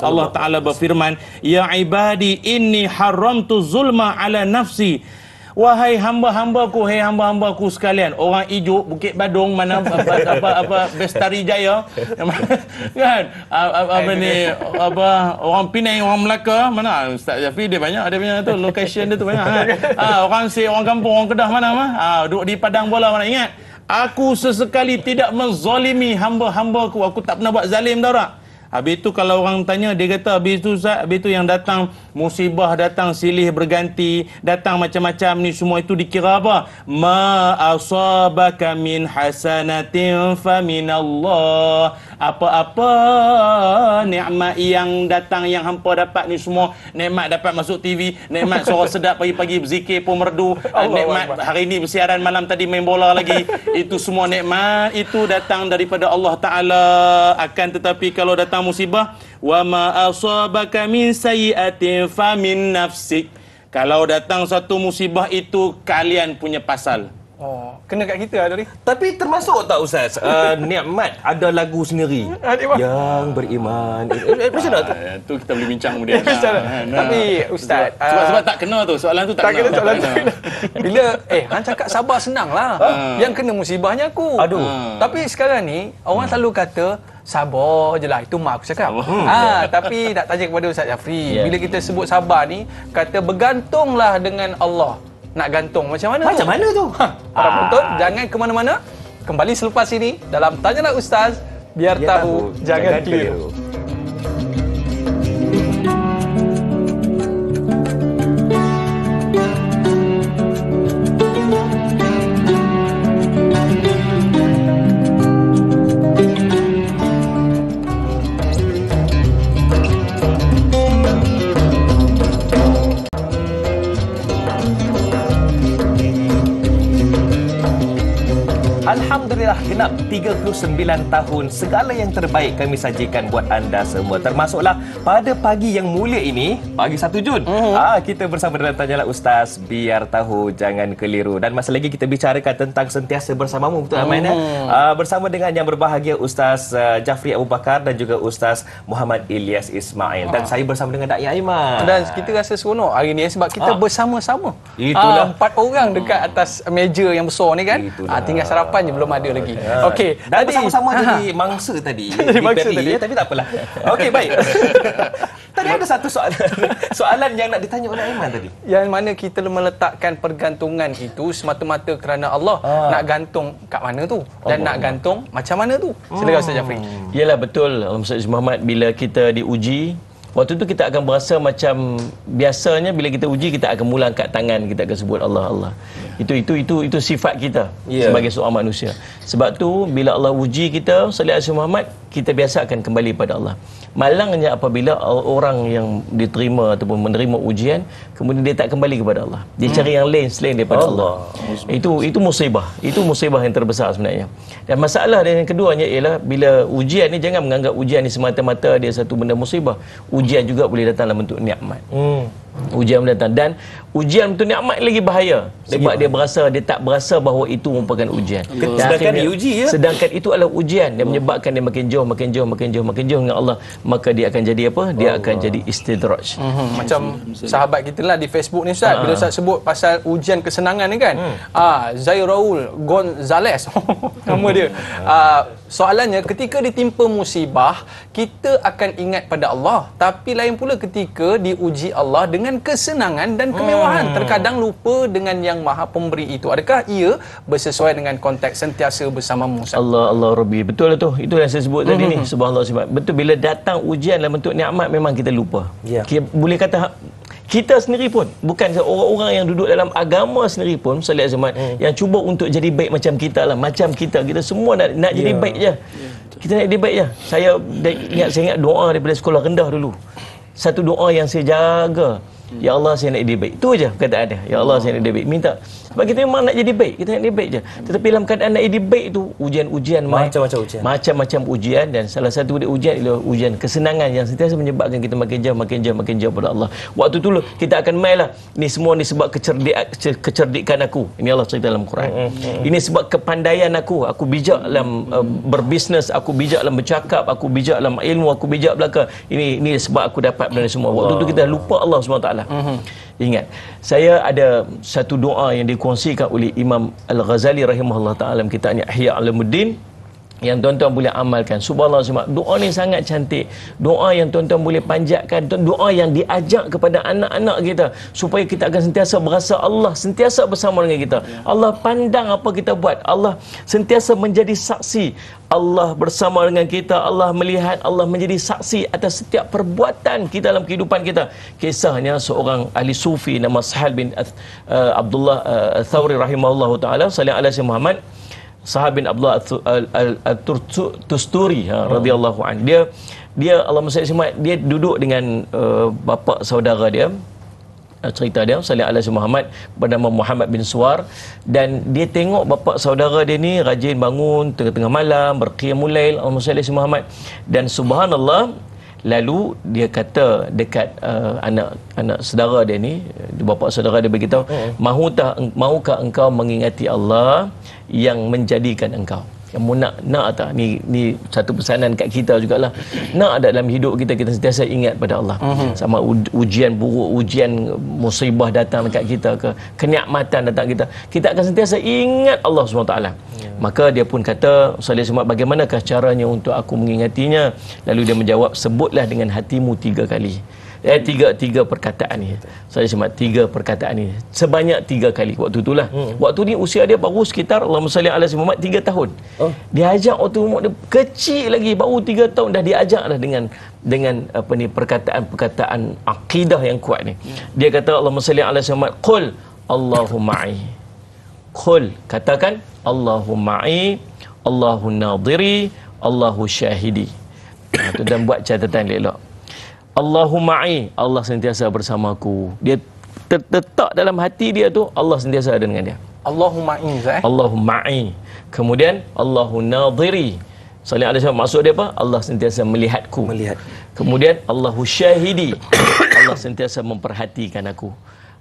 Allah Ta'ala berfirman, Ya ibadi inni haramtu zulma ala nafsi. Wahai hamba-hambaku, hai hamba-hambaku sekalian, orang Ijuk, Bukit Badung, mana Bestari Jaya, kan? Orang Penang, orang Melaka, mana Ustaz Jafri dia banyak, dia punya tu location dia tu banyak kan. Orang kampung, orang Kedah mana duduk di padang bola, mana ingat? Aku sesekali tidak menzalimi hamba-hambaku. Aku tak pernah buat zalim dah orang. Habis tu kalau orang tanya, dia kata habis tu Ustaz, habis tu yang datang musibah, datang silih berganti, datang macam-macam ni semua itu dikira apa? Ma asabaka min hasanatin fa minallah. Apa-apa nikmat yang datang yang hampa dapat ni semua, nikmat dapat masuk TV, nikmat suara sedap pagi-pagi berzikir pun merdu, nikmat hari ni bersiaran, malam tadi main bola lagi, itu semua nikmat itu datang daripada Allah Taala. Akan tetapi kalau datang musibah, wa ma asabaka min sayyi'atin fa min nafsik. Kalau datang satu musibah itu kalian punya pasal. Oh, kena kat kita tadi. Tapi termasuk tak Ustaz, nikmat ada lagu sendiri yang beriman. Macam mana tu? Tu kita boleh bincang kemudian. Tapi Ustaz, sebab tak kena tu, soalan tu tak kena. Soalan tu. Bila hang cakap sabar senanglah. Yang kena musibahnya aku. Aduh. Tapi sekarang ni orang selalu kata sabar je lah, itu mak aku cakap. Tapi nak tanya kepada Ustaz Jafri, bila kita sebut sabar ni, kata bergantunglah dengan Allah. Nak gantung macam mana? Macam mana tu? Para penonton, jangan ke mana-mana. Kembali selepas ini dalam Tanyalah Ustaz, biar tahu, jangan keliru. Alhamdulillah, genap 39 tahun, segala yang terbaik kami sajikan buat anda semua. Termasuklah pada pagi yang mulia ini, pagi 1 Jun, kita bersama dalam Tanyalah Ustaz, biar tahu, jangan keliru. Dan masa lagi kita bicarakan tentang sentiasa bersamamu, betul Aman? Bersama dengan yang berbahagia Ustaz Jafri Abu Bakar dan juga Ustaz Muhammad Ilyas Ismail. Dan saya bersama dengan Da'i Aiman. Dan kita rasa seronok hari ni sebab kita bersama-sama. Itulah. 4 orang dekat atas meja yang besar ni kan. Tinggal sarapan je belum ada lagi. Okey, dan bersama-sama jadi mangsa tadi. Jadi mangsa tadi. Tapi tak apalah. Okey, baik. Tadi ada satu soalan yang nak ditanya oleh Aiman tadi. Yang mana kita meletakkan pergantungan itu semata-mata kerana Allah. Nak gantung kat mana tu? Dan nak gantung macam mana tu? Silakan Ustaz Jafri. Yalah, betul Ustaz Muhammad, bila kita diuji, waktu tu kita akan berasa macam biasanya bila kita uji, kita akan mula angkat tangan, kita akan sebut Allah Allah. Itu sifat kita sebagai seorang manusia. Sebab tu bila Allah uji kita, sallallahu alaihi Muhammad, kita biasa akan kembali pada Allah. Malangnya apabila orang yang diterima ataupun menerima ujian, kemudian dia tak kembali kepada Allah. Dia cari yang lain selain daripada Allah. Itu musibah. Itu musibah yang terbesar sebenarnya. Dan masalah yang keduanya ialah bila ujian ni, jangan menganggap ujian ni semata-mata dia satu benda musibah. Ujian juga boleh datang dalam bentuk nikmat. Ujian datang, dan ujian bentuk nikmat lagi bahaya sebab dia tak berasa bahawa itu merupakan ujian. Sedangkan diuji ya. Sedangkan itu adalah ujian yang menyebabkan dia makin jauh dengan Allah, maka dia akan jadi apa? Dia akan jadi istidraj. Macam sahabat kita lah di Facebook ni Ustaz, bila Ustaz sebut pasal ujian kesenangan ni kan. Zairaul Gonzales nama dia. Soalannya, ketika ditimpa musibah, kita akan ingat pada Allah, tapi lain pula ketika diuji Allah dengan kesenangan dan kemewahan, terkadang lupa dengan yang Maha Pemberi itu. Adakah ia bersesuai dengan konteks sentiasa bersamamu Ustaz? Allah Rabbi, betul lah tu. Itu yang saya sebut tadi ni, subhanallah. Betul, bila datang ujian dalam bentuk nikmat, memang kita lupa. Boleh kata kita sendiri pun, bukan orang-orang yang duduk dalam agama sendiri pun, sallallahu alaihi wasallam, yang cuba untuk jadi baik macam kita lah, kita semua nak jadi baik je. Kita nak jadi baik je. Saya ingat doa daripada sekolah rendah dulu. Satu doa yang saya jaga, ya Allah, saya nak jadi baik. Itu aja perkataan dia. Ya Allah, saya nak jadi baik. Minta. Sebab kita memang nak jadi baik. Kita nak jadi baik je. Tetapi dalam keadaan nak jadi baik tu, ujian-ujian macam-macam ujian, dan salah satu dia ujian ialah ujian kesenangan yang sentiasa menyebabkan kita makin jauh pada Allah. Waktu tu kita akan main lah. Ini semua ni sebab kecerdikan aku. Ini Allah cerita dalam Quran. Ini sebab kepandaian aku. Aku bijak dalam berbisnes, aku bijak dalam bercakap, aku bijak dalam ilmu, aku bijak belaka. Ini sebab aku dapat benda semua. Waktu tu kita lupa Allah SWT. Ingat, saya ada satu doa yang dikongsikan oleh Imam Al-Ghazali rahimahullah ta'ala dalam kitabnya Ihya Ulumuddin. yang tuan-tuan boleh amalkan. Subhanallah, doa ni sangat cantik. Doa yang tuan-tuan boleh panjatkan, doa yang diajak kepada anak-anak kita supaya kita akan sentiasa berasa Allah sentiasa bersama dengan kita. Allah pandang apa kita buat. Allah sentiasa menjadi saksi. Allah bersama dengan kita, Allah melihat, Allah menjadi saksi atas setiap perbuatan kita dalam kehidupan kita. Kisahnya seorang ahli sufi nama Sahal bin Abdullah Thawri rahimahullahu taala, sallallahu alaihi Muhammad. Sahal bin Abdullah Tusturi radhiyallahu anhu. Dia Allah SWT, dia duduk dengan bapa saudara dia. Cerita dia sallallahu alaihi Muhammad bernama Muhammad bin Suwar, dan dia tengok bapa saudara dia ni rajin bangun tengah-tengah malam berqiyamul lail Allah sallallahu alaihi Muhammad, dan subhanallah, lalu dia kata dekat anak saudara dia ni, bapa saudara dia beritahu, mahukah engkau mengingati Allah yang menjadikan engkau? Kamu nak tak? Ni satu pesanan kat kita jugalah. Nak ada dalam hidup kita sentiasa ingat pada Allah. Sama ujian buruk, ujian musibah datang dekat kita ke, kenikmatan datang kita akan sentiasa ingat Allah SWT. Maka dia pun kata, Salih Sumat, bagaimanakah caranya untuk aku mengingatinya? Lalu dia menjawab, sebutlah dengan hatimu 3 kali. Tiga perkataan ni. Saya semat 3 perkataan ni sebanyak 3 kali. Waktu itulah. Waktu ni usia dia baru sekitar Allahumma salli ala Muhammad 3 tahun. Dia ajak waktu umur dia kecil lagi, baru 3 tahun dah diajak dah dengan apa ni, perkataan akidah yang kuat ni. Dia kata Allahumma salli ala Muhammad, qul Allahumma ma'i. Qul, katakan Allahumma ma'i, Allahu nadhiri, Allahu syahidi. Tuan buat catatan elok. Allahumma ma'i, Allah sentiasa bersamaku. Dia terletak dalam hati dia tu, Allah sentiasa ada dengan dia. Allahumma ma'i, Allahumma ma'i. Kemudian Allahu nadhiri. Sallallahu alaihi wasallam, maksud dia apa? Allah sentiasa melihatku. Kemudian Allahu syahidi. Allah sentiasa memperhatikan aku.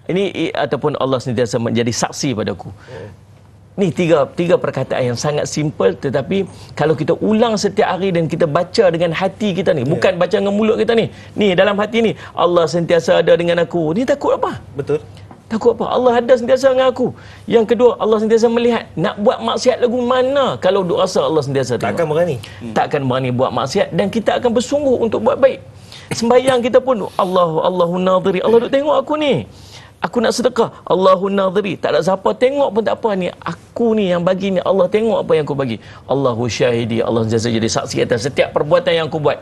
Ini ataupun Allah sentiasa menjadi saksi padaku. Ni tiga perkataan yang sangat simple, tetapi kalau kita ulang setiap hari dan kita baca dengan hati kita ni, bukan baca dengan mulut kita ni. Ni dalam hati ni, Allah sentiasa ada dengan aku. Ni takut apa? Betul. Takut apa? Allah ada sentiasa dengan aku. Yang kedua, Allah sentiasa melihat. Nak buat maksiat lagu mana kalau duk rasa Allah sentiasa tengok? Takkan berani. Takkan berani buat maksiat, dan kita akan bersungguh untuk buat baik. Sembahyang kita pun, Allahu nadhiri. Allah duk tengok aku ni. Aku nak sedekah, Allahu nadhiri. Tak ada siapa tengok pun tak apa, ni aku ni yang bagi ni, Allah tengok apa yang aku bagi. Allahu syahidi. Allah sentiasa jadi saksi atas setiap perbuatan yang aku buat.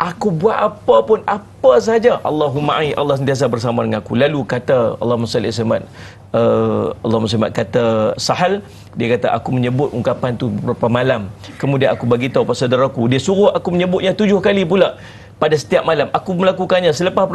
Aku buat apa pun, apa saja, Allahumma ma'i, Allah sentiasa bersama dengan aku. Lalu kata Allahumma salli Allahumma salli, kata Sahal, dia kata aku menyebut ungkapan tu beberapa malam. Kemudian aku bagi tahu pada saudaraku, dia suruh aku menyebutnya 7 kali pula pada setiap malam. Aku melakukannya. Selepas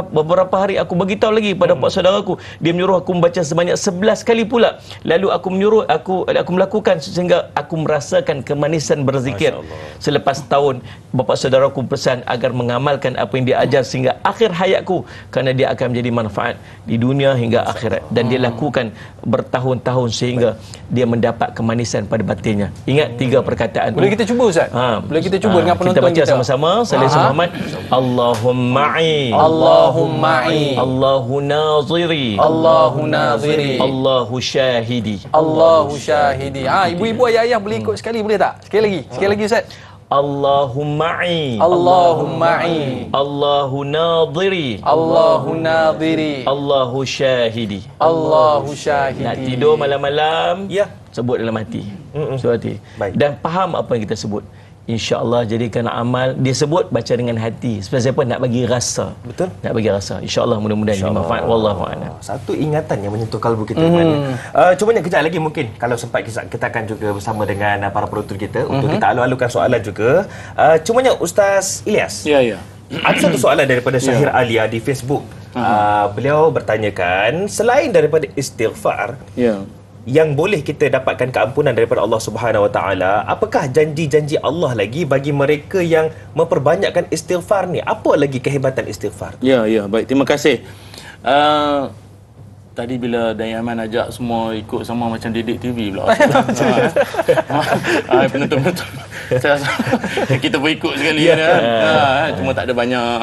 beberapa hari aku beritahu lagi pada pak saudaraku, dia menyuruh aku membaca sebanyak 11 kali pula. Lalu aku menyuruh aku melakukan sehingga aku merasakan kemanisan berzikir. Selepas tahun, bapa saudaraku pesan agar mengamalkan apa yang dia ajar sehingga akhir hayatku, kerana dia akan menjadi manfaat di dunia hingga akhirat. Dan dia lakukan bertahun-tahun sehingga dia mendapat kemanisan pada batinnya. Ingat 3 perkataan tu. Boleh kita cuba, Ustaz? Boleh kita cuba dengan penonton kita baca sama-sama. Sallallahu Allahumma ma'i, Allahumma ma'i, Allahu nadhiri, Allahu nadhiri, Allahu syahidi, Allahu syahidi. Ibu-ibu, ayah-ayah boleh ikut sekali, boleh tak? Sekali lagi Ustaz. Allahumma ma'i, Allahumma ma'i, Allahu nadhiri, Allahu nadhiri, Allahu syahidi. Allahu syahidi. Nak tidur malam-malam, ya, sebut dalam hati. Sebut hati. Dan faham apa yang kita sebut. InsyaAllah jadikan amal. Dia sebut baca dengan hati. Sebab siapa nak bagi rasa. Betul. Nak bagi rasa. InsyaAllah mudah-mudahan bermanfaat. Wallahu a'lam. Satu ingatan yang menyentuh kalbu kita. Cumanya kejap lagi mungkin kalau sempat kita akan juga bersama dengan para penonton kita untuk kita alu-alukan soalan juga. Cumanya Ustaz Ilyas. Ya. Ada satu soalan daripada Syahir Alia di Facebook. Beliau bertanyakan, selain daripada istighfar, yang boleh kita dapatkan keampunan daripada Allah Subhanahu Wa Taala, apakah janji-janji Allah lagi bagi mereka yang memperbanyakkan istighfar ni? Apa lagi kehebatan istighfar? Ya, baik. Terima kasih. tadi bila Dai Aiman ajak semua ikut sama macam Didik TV pula. Penonton-penonton. Saya rasa kita pun ikut sekali kan. Cuma tak ada banyak.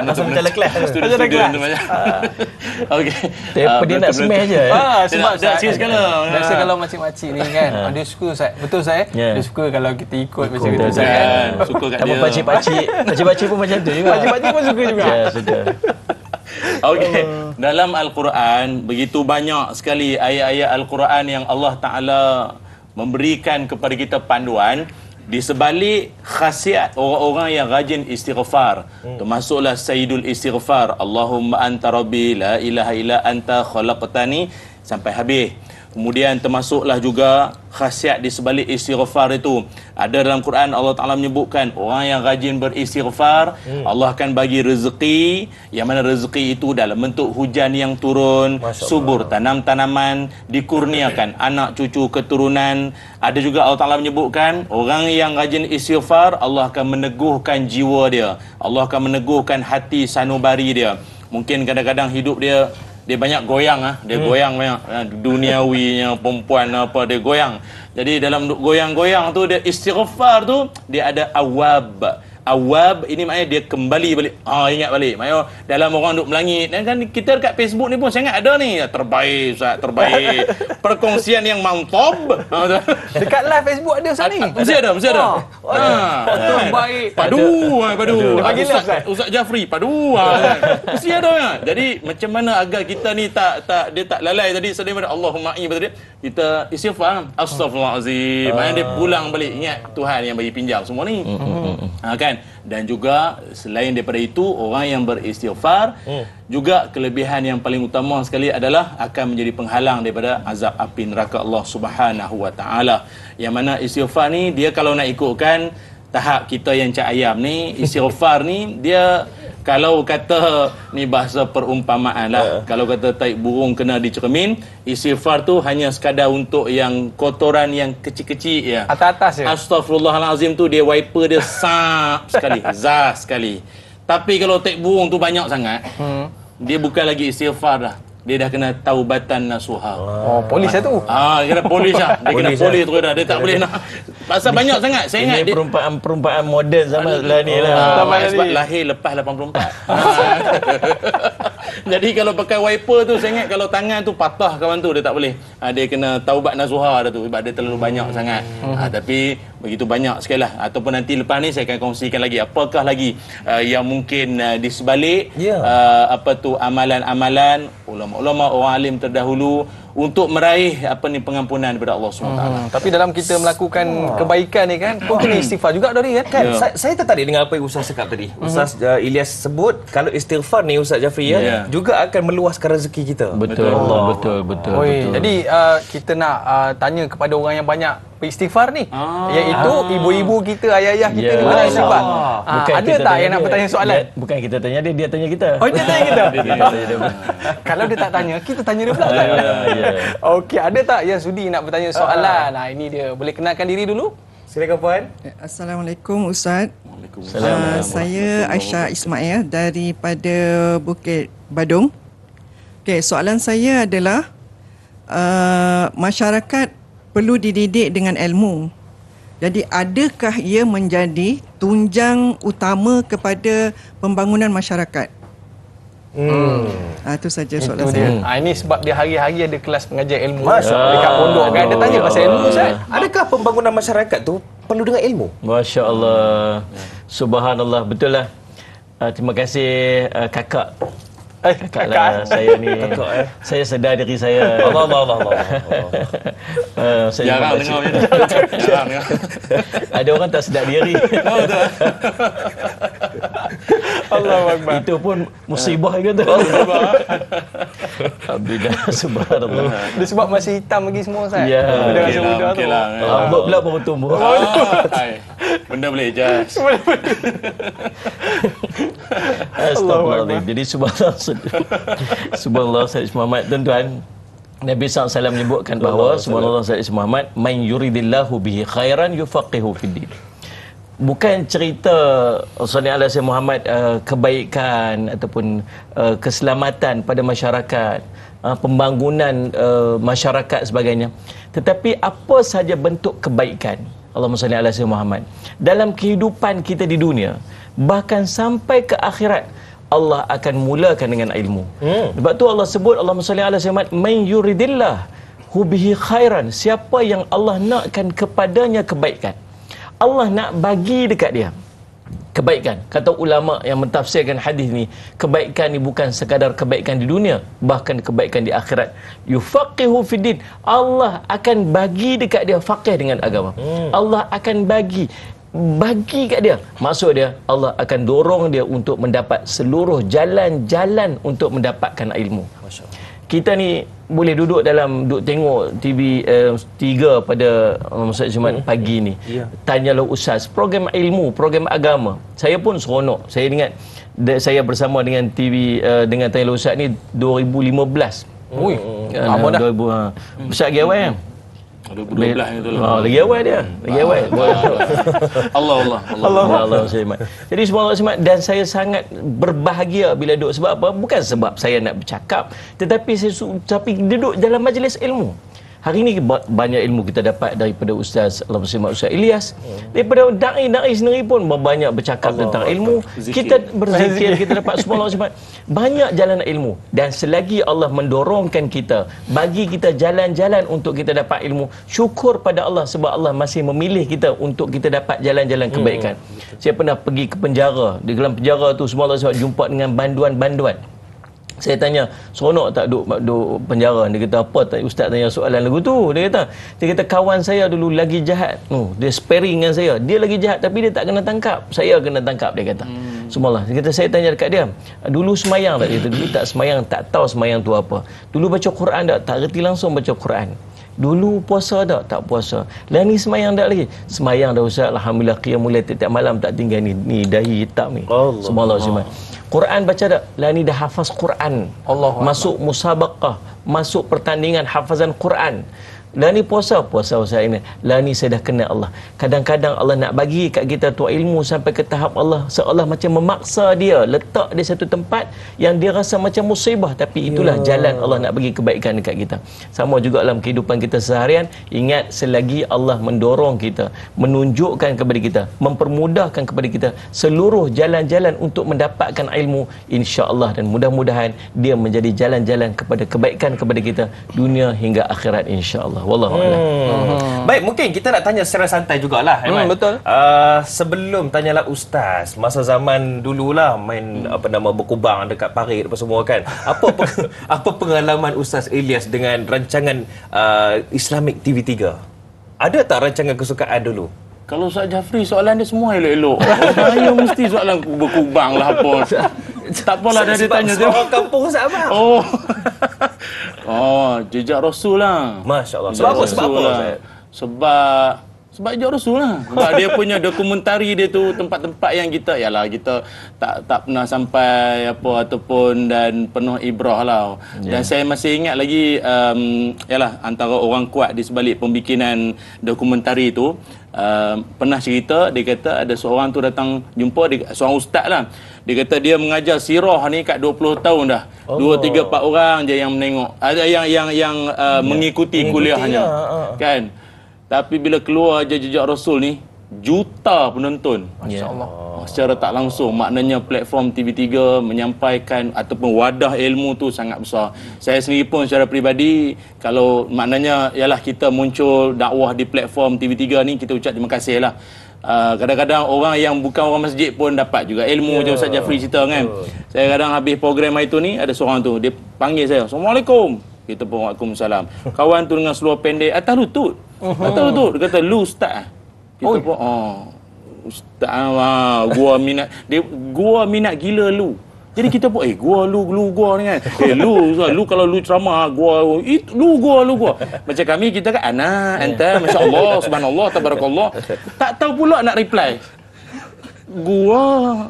Macam kelas. Studio tu banyak. Okey. Dia nak smash je. Sebab dah serius kalau. Biasa kalau makcik-makcik ni kan, dia suka Ustaz. Betul saya. Dia suka kalau kita ikut macam itu Betul kan. Suka kat dia. Pakcik-pakcik pun macam tu juga. Pakcik-pakcik pun suka juga. Ya, suka. Okey, dalam Al-Quran begitu banyak sekali ayat-ayat Al-Quran yang Allah Taala memberikan kepada kita panduan di sebalik khasiat orang-orang yang rajin istighfar. Termasuklah Sayyidul Istighfar, Allahumma anta rabbi la ilaha illa anta khalaqtani sampai habis. Kemudian termasuklah juga khasiat di sebalik istighfar itu. Ada dalam Quran Allah Ta'ala menyebutkan orang yang rajin beristighfar, Allah akan bagi rezeki, yang mana rezeki itu dalam bentuk hujan yang turun, subur tanam-tanaman, dikurniakan anak cucu keturunan. Ada juga Allah Ta'ala menyebutkan orang yang rajin istighfar, Allah akan meneguhkan jiwa dia, Allah akan meneguhkan hati sanubari dia. Mungkin kadang-kadang hidup dia banyak goyang dia goyang banyak duniawinya, perempuan apa dia goyang. Jadi dalam goyang-goyang tu dia istighfar tu dia ada awab ini maknanya dia kembali balik. Ingat balik. Maknanya dalam orang duk melangit. Dan kan kita dekat Facebook ni pun sangat ada ni. Terbaik Ustaz, terbaik. Perkongsian yang mantap. Dekat live Facebook ada Ustaz ni. Mesti ada. Terbaik. Padu. Dia panggil Ustaz Jafri padu. Mesti ada kan. Jadi macam mana agar kita ni dia tak lalai tadi daripada Allahumma tadi kita istighfar. Astaghfirullahalazim. Maknanya dia pulang balik ingat Tuhan yang bagi pinjam semua ni. Kan? Dan juga selain daripada itu orang yang beristighfar juga kelebihan yang paling utama sekali adalah akan menjadi penghalang daripada azab api neraka Allah Subhanahu Wa Taala. Yang mana istighfar ni dia kalau nak ikutkan tahap kita yang cak ayam ni, istighfar ni dia kalau kata ni bahasa perumpamaan lah. Kalau kata taik burung kena dicermin, istighfar tu hanya sekadar untuk yang kotoran yang kecil-kecil ya. Atas-atas je. Astaghfirullahalazim tu dia wiper dia sap sekali, zah sekali. Tapi kalau taik burung tu banyak sangat, dia bukan lagi istighfar dah. Dia dah kena taubatan nasuha. Polis lah tu. Kena polis lah. Dia kena polis terus dah. Dia tak boleh nak. Pasal banyak sangat. Saya ingat ini perumpamaan moden zaman lah ni lah. Sebab lahir lepas 84. Jadi kalau pakai wiper tu, saya ingat kalau tangan tu patah kawan tu, dia tak boleh. Dia kena taubat nasuha dah tu. Sebab dia terlalu banyak sangat. Tapi begitu banyak sekali lah. Ataupun nanti lepas ni saya akan kongsikan lagi. Apakah lagi yang mungkin di sebalik amalan-amalan ulama orang alim terdahulu untuk meraih pengampunan daripada Allah SWT. Tapi dalam kita melakukan kebaikan ni kan, pun kena istighfar juga dari kan. Saya tertarik dengan apa yang Ustaz cakap tadi. Ustaz Ilyas sebut kalau istighfar ni Ustaz Jafri juga akan meluaskan rezeki kita. Betul. Jadi kita nak tanya kepada orang yang banyak beristighfar ni, iaitu ibu-ibu kita, ayah-ayah kita ni banyak istighfar. Ada tak yang nak bertanya soalan? Bukan kita tanya dia tanya kita. Dia tanya kita. Kalau dia tak tanya, kita tanya dia pula. Okey, ada tak yang sudi nak bertanya soalan? Ini dia. Boleh kenalkan diri dulu? Silakan puan. Assalamualaikum Ustaz. Waalaikumsalam. Saya Aisyah Ismail daripada Bukit Badung. Okey, soalan saya adalah masyarakat perlu dididik dengan ilmu. Jadi adakah ia menjadi tunjang utama kepada pembangunan masyarakat? Itu saja soalan saya. Ini sebab dia hari-hari ada kelas pengajar ilmu dekat pondok kan. Dia tanya pasal ilmu Ustaz. Adakah pembangunan masyarakat tu perlu dengan ilmu? Masya-Allah. Subhanallah, betul lah. Terima kasih kakak. Kakak lah saya ni. Saya sedar diri saya. Allah. Saya Jarang dengar macam ni. Jarang dengar. Ada orang tak sedar diri. Allahuakbar. Itu pun musibah ke tu. Alhamdulillah, subhanallah. Dia sebab masih hitam lagi semua Ustaz. Ya. Dia masih muda tu. Rambut pula baru tumbuh. Benda boleh adjust. Astagfirullahaladzim. Jadi subhanallah Sayyid Muhammad, tuan-tuan, Nabi SAW menyebutkan bahawa subhanallah Sayyid Muhammad, man yuridillahu bihi khairan yufaqihu fid din. bukan cerita Rasulullah SAW Muhammad kebaikan ataupun keselamatan pada masyarakat, pembangunan masyarakat sebagainya, tetapi apa sahaja bentuk kebaikan Allahumma salli ala sayyidina Muhammad dalam kehidupan kita di dunia, bahkan sampai ke akhirat, Allah akan mulakan dengan ilmu. Sebab tu Allah sebut, Allahumma salli ala sayyidina Muhammad, man yuridillah hubihi khairan, siapa yang Allah nakkan kepadanya kebaikan, Allah nak bagi dekat dia kebaikan. Kata ulama yang mentafsirkan hadis ni, kebaikan ni bukan sekadar kebaikan di dunia, bahkan kebaikan di akhirat. Yufaqihu fiddin, Allah akan bagi dekat dia faqih dengan agama. Allah akan bagi kat dia. Maksud dia, Allah akan dorong dia untuk mendapat seluruh jalan-jalan untuk mendapatkan ilmu. Kita ni boleh duduk tengok TV 3 pada Ustaz Jumaat pagi ni. Tanyalah Ustaz, program ilmu, program agama. Saya pun seronok. Saya ingat saya bersama dengan TV dengan Tanyalah Ustaz ni 2015. Ui, lama dah. Ustaz lagi awal kan? 2012 itu lah. Lagi awal dia. Lagi awal. Allah. Jadi subhanallah semat, dan saya sangat berbahagia bila duduk. Sebab apa? Bukan sebab saya nak bercakap, tetapi tapi duduk dalam majlis ilmu. Hari ini banyak ilmu kita dapat daripada Ustaz Ustaz Ilyas. Daripada da'i sendiri pun banyak bercakap tentang ilmu. Kita berzikir, kita dapat subhanallah, banyak jalan ilmu. Dan selagi Allah mendorongkan kita, bagi kita jalan-jalan untuk kita dapat ilmu, syukur pada Allah sebab Allah masih memilih kita untuk kita dapat jalan-jalan kebaikan. Saya pernah pergi ke penjara. Di dalam penjara tu subhanallah jumpa dengan banduan-banduan. Saya tanya, seronok tak duduk penjara? Dia kata, apa tak Ustaz tanya soalan lagu tu? Dia kata kawan saya dulu lagi jahat. Dia sparring dengan saya. Dia lagi jahat tapi dia tak kena tangkap. Saya kena tangkap, dia kata. Subhanallah. Dia kata, saya tanya dekat dia, dulu semayang tak? Dia kata, dulu tak semayang, tak tahu semayang tu apa. Dulu baca Quran tak reti langsung baca Quran. Dulu puasa tak puasa. Lah ni semayang tak lagi? Semayang dah Ustaz. Alhamdulillah, qiyamul lail tiap malam tak tinggal ni dahi hitam ni. Subhanallah. Quran baca tak? Lah ni dah hafaz Quran. Masuk musabaqah, masuk pertandingan hafazan Quran. Lah ni puasa Ustaz ini. Lah ni saya dah kenal Allah. Kadang-kadang Allah nak bagi kat kita tu ilmu sampai ke tahap Allah seolah macam memaksa dia letak di satu tempat yang dia rasa macam musibah, tapi itulah jalan Allah nak bagi kebaikan dekat kita. Sama juga dalam kehidupan kita seharian. Ingat, selagi Allah mendorong kita, menunjukkan kepada kita, mempermudahkan kepada kita seluruh jalan-jalan untuk mendapatkan ilmu, insya-Allah, dan mudah-mudahan dia menjadi jalan-jalan kepada kebaikan kepada kita dunia hingga akhirat, insya-Allah. Wallahu a'lam. Baik, mungkin kita nak tanya secara santai jugalah, Aiman. Betul. Sebelum tanyalah Ustaz, masa zaman dululah main berkubang dekat parit apa semua kan. Apa pengalaman Ustaz Ilyas dengan rancangan Islamic TV3? Ada tak rancangan kesukaan dulu? Kalau Ustaz Jafri soalan dia semua elok-elok. Saya mesti soalan berkubang lah apa. Tak apalah, dah dia tanya tu. Orang kampung Ustaz abang. Jejak Rasul lah. Masya-Allah. Sebab apa? Sebab jejak Rasul lah. Sebab dia punya dokumentari dia tu, tempat-tempat yang kita tak pernah sampai ataupun dan penuh ibrah lah. Dan saya masih ingat lagi antara orang kuat di sebalik pembikinan dokumentari tu, pernah cerita, dia kata ada seorang tu datang jumpa seorang ustaz lah. Dia kata dia mengajar sirah ni kat 20 tahun dah. 2, 3, 4 orang je yang menengok. Ada yang mengikuti kuliahnya. Kan? Tapi bila keluar je jejak Rasul ni, juta penonton. Masya-Allah. Secara tak langsung, maknanya platform TV3 menyampaikan ataupun wadah ilmu tu sangat besar. Saya sendiri pun secara peribadi, kalau maknanya kita muncul dakwah di platform TV3 ni, kita ucap terima kasih lah. Kadang-kadang orang yang bukan orang masjid pun dapat juga ilmu macam Ustaz Jafri cerita kan. Saya kadang habis program hari tu ni, ada seorang tu, dia panggil saya, Assalamualaikum. Kita pun Waalaikumsalam. Kawan tu dengan seluar pendek atas lutut. Atas lutut. Dia kata, lu Ustaz. Kita pun, Ustaz, gua minat gila lu. Jadi kita pun, gua ni kan. Lu kalau lu ceramah, gua. Macam kami, kita kan, ana, anta, masya-Allah, subhanallah, tabarakallah. Tak tahu pula nak reply. Gua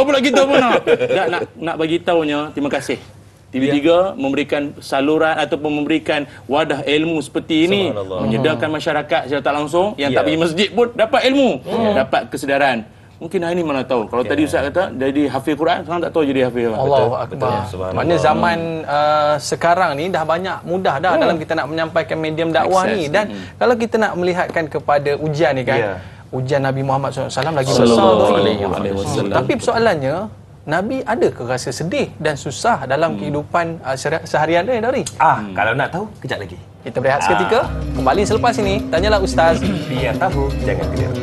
pula kita pun nak bagi tahunya, terima kasih. TV3 memberikan saluran ataupun memberikan wadah ilmu seperti ini, menyediakan masyarakat secara tak langsung yang tak pergi masjid pun dapat ilmu, dapat kesedaran. Mungkin hari ni mana tahu. Kalau tadi Ustaz kata jadi hafiz Quran, sekarang tak tahu jadi hafiz apa. Allahu akbar. Maknanya zaman sekarang ni dah banyak mudah dah dalam kita nak menyampaikan medium dakwah ni. Dan kalau kita nak melihatkan kepada ujian ni kan, ujian Nabi Muhammad SAW lagi besar. Tapi persoalannya, Nabi ada ke rasa sedih dan susah dalam kehidupan seharian dia, Dari? Kalau nak tahu, kejap lagi. Kita berehat seketika. Kembali selepas ini. Tanyalah Ustaz. Biar tahu, jangan keliru.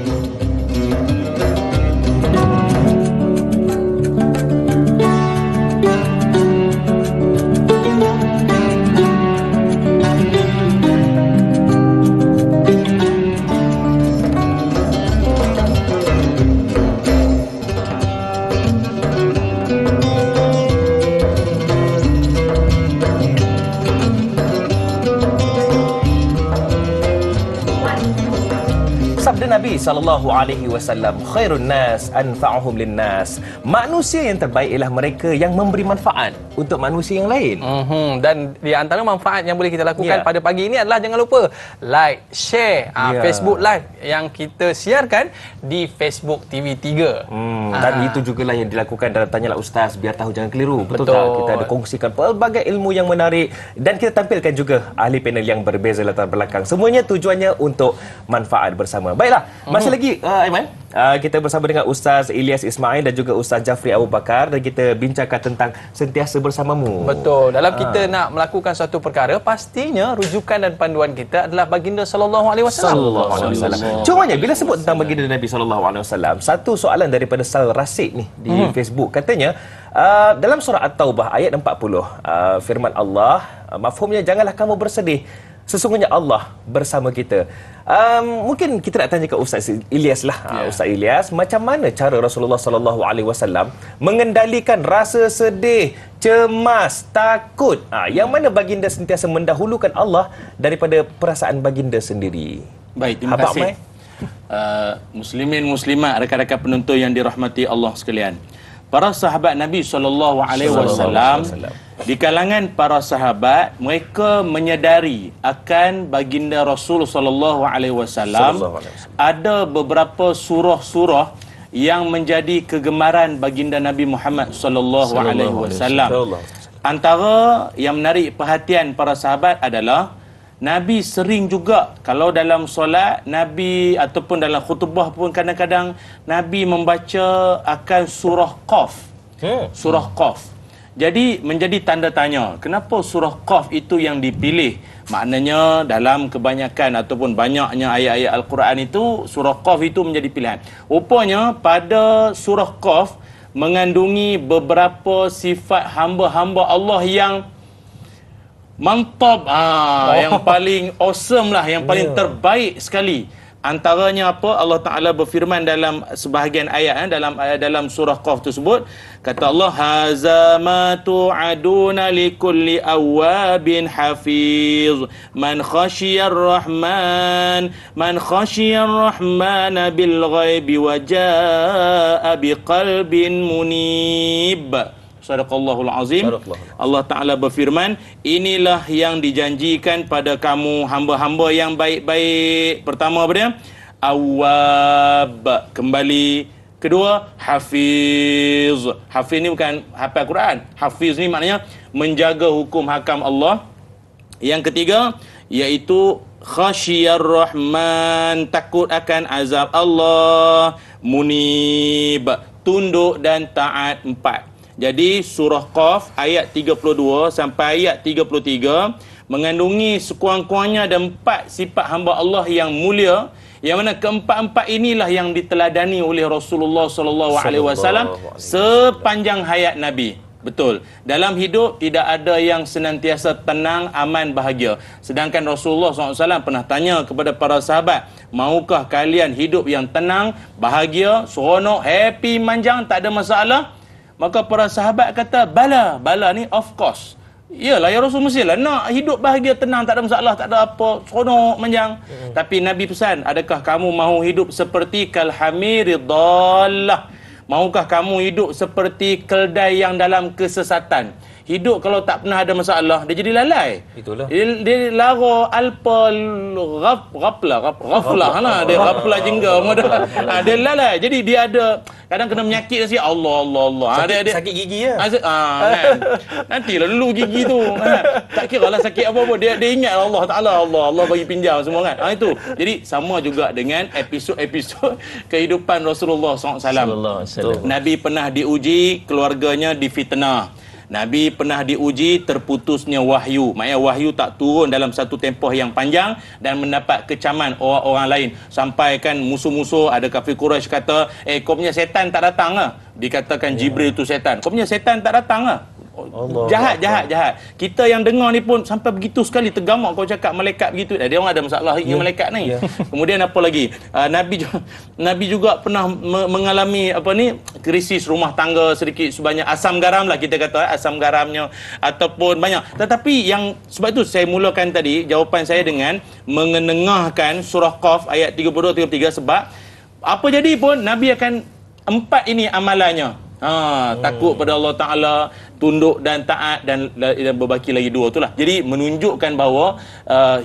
Nabi SAW, khairun nas anfa'uhum linnas. Manusia yang terbaik ialah mereka yang memberi manfaat untuk manusia yang lain. Dan di antara manfaat yang boleh kita lakukan pada pagi ini adalah jangan lupa like, share Facebook Live yang kita siarkan di Facebook TV3. Dan itu jugalah yang dilakukan dalam Tanyalah Ustaz, biar tahu jangan keliru. Betul tak? Kita ada kongsikan pelbagai ilmu yang menarik dan kita tampilkan juga ahli panel yang berbeza latar belakang. Semuanya tujuannya untuk manfaat bersama. Baiklah, masih lagi Aiman, kita bersama dengan Ustaz Ilyas Ismail dan juga Ustaz Jafri Abu Bakar dan kita bincangkan tentang sentiasa bersamamu. Betul. Dalam kita nak melakukan satu perkara, pastinya rujukan dan panduan kita adalah baginda sallallahu alaihi wasallam. Cumanya bila sebut tentang baginda Nabi sallallahu alaihi wasallam, satu soalan daripada Sal Rasid ni di Facebook katanya, dalam surah At-Taubah ayat 40, firman Allah, mafhumnya janganlah kamu bersedih, sesungguhnya Allah bersama kita. Mungkin kita nak tanya ke Ustaz Ilyas lah. Ustaz Ilyas, macam mana cara Rasulullah sallallahu alaihi wasallam mengendalikan rasa sedih, cemas, takut? Yang mana baginda sentiasa mendahulukan Allah daripada perasaan baginda sendiri? Baik, terima kasih. Muslimin muslimat, rakan-rakan penonton yang dirahmati Allah sekalian. Para sahabat Nabi SAW, di kalangan para sahabat, mereka menyedari akan baginda Rasul SAW ada beberapa surah-surah yang menjadi kegemaran baginda Nabi Muhammad SAW. Antara yang menarik perhatian para sahabat adalah Nabi sering juga kalau dalam solat Nabi ataupun dalam khutbah pun kadang-kadang Nabi membaca akan surah Qaf. Surah Qaf. Jadi menjadi tanda tanya, kenapa surah Qaf itu yang dipilih? Maknanya dalam kebanyakan ataupun banyaknya ayat-ayat Al-Quran itu surah Qaf itu menjadi pilihan. Rupanya pada surah Qaf mengandungi beberapa sifat hamba-hamba Allah yang mantap, yang paling awesome lah, yang paling terbaik sekali. Antaranya apa? Allah Ta'ala berfirman dalam sebahagian ayat, dalam surah Qaf tersebut, kata Allah, haza ma tu'aduna likulli awabin hafiz man khashiyar rahman bil ghaibi wa jaa biqalbin munib. Sadaqallahul azim. Allah Ta'ala berfirman, inilah yang dijanjikan pada kamu hamba-hamba yang baik-baik. Pertama apa dia? Awwab, kembali. Kedua, hafiz. Hafiz ni bukan hafal Quran. Hafiz ni maknanya menjaga hukum hakam Allah. Yang ketiga, iaitu khasyiyar rahman, takut akan azab Allah. Munib, tunduk dan taat. 4. Jadi surah Qaf ayat 32 sampai ayat 33 mengandungi sekurang-kurangnya ada 4 sifat hamba Allah yang mulia, yang mana keempat-empat inilah yang diteladani oleh Rasulullah SAW sepanjang hayat Nabi. Betul. Dalam hidup tidak ada yang senantiasa tenang, aman, bahagia. Sedangkan Rasulullah SAW pernah tanya kepada para sahabat, maukah kalian hidup yang tenang, bahagia, seronok, happy, manjang, tak ada masalah? Maka para sahabat kata, bala. Bala ni of course. Iyalah ya Rasul, mestilah nak hidup bahagia, tenang, tak ada masalah, tak ada apa, seronok, manjang. Tapi Nabi pesan, adakah kamu mahu hidup seperti kalhamiridallah, Maukah kamu hidup seperti keldai yang dalam kesesatan? Hidup kalau tak pernah ada masalah, dia jadi lalai. Itulah. Dia lara alpa ghaflah. Dia ghaflah jengga dah. Dia lalai. Jadi dia ada kadang kena menyakit sikit. Allah. Sakit gigi ya. Kan. Nantilah dulu gigi tu. Tak kira lah sakit apa-apa. Dia ingat Allah Taala. Allah bagi pinjam semua kan. Itu. Jadi sama juga dengan episod kehidupan Rasulullah SAW. Nabi pernah diuji, keluarganya difitnah. Nabi pernah diuji terputusnya wahyu. Maksudnya wahyu tak turun dalam satu tempoh yang panjang dan mendapat kecaman orang-orang lain. Sampai kan musuh-musuh, ada kafir Quraisy kata, kau punya setan tak datang lah. Dikatakan Jibril tu setan. Kau punya setan tak datang lah. Jahat. Kita yang dengar ni pun sampai begitu sekali tergamak kau cakap malaikat begitu. Dia orang ada masalah dengan malaikat ni. Kemudian apa lagi? Nabi juga pernah mengalami krisis rumah tangga sedikit sebanyak, asam garam lah kita kata, asam garamnya ataupun banyak. Tetapi yang sebab itu saya mulakan tadi jawapan saya dengan mengenengahkan surah Qaf ayat 32-33 sebab apa jadi pun Nabi akan 4 ini amalannya. Takut pada Allah Ta'ala, tunduk dan taat, dan berbaki lagi 2 itulah. Jadi menunjukkan bahawa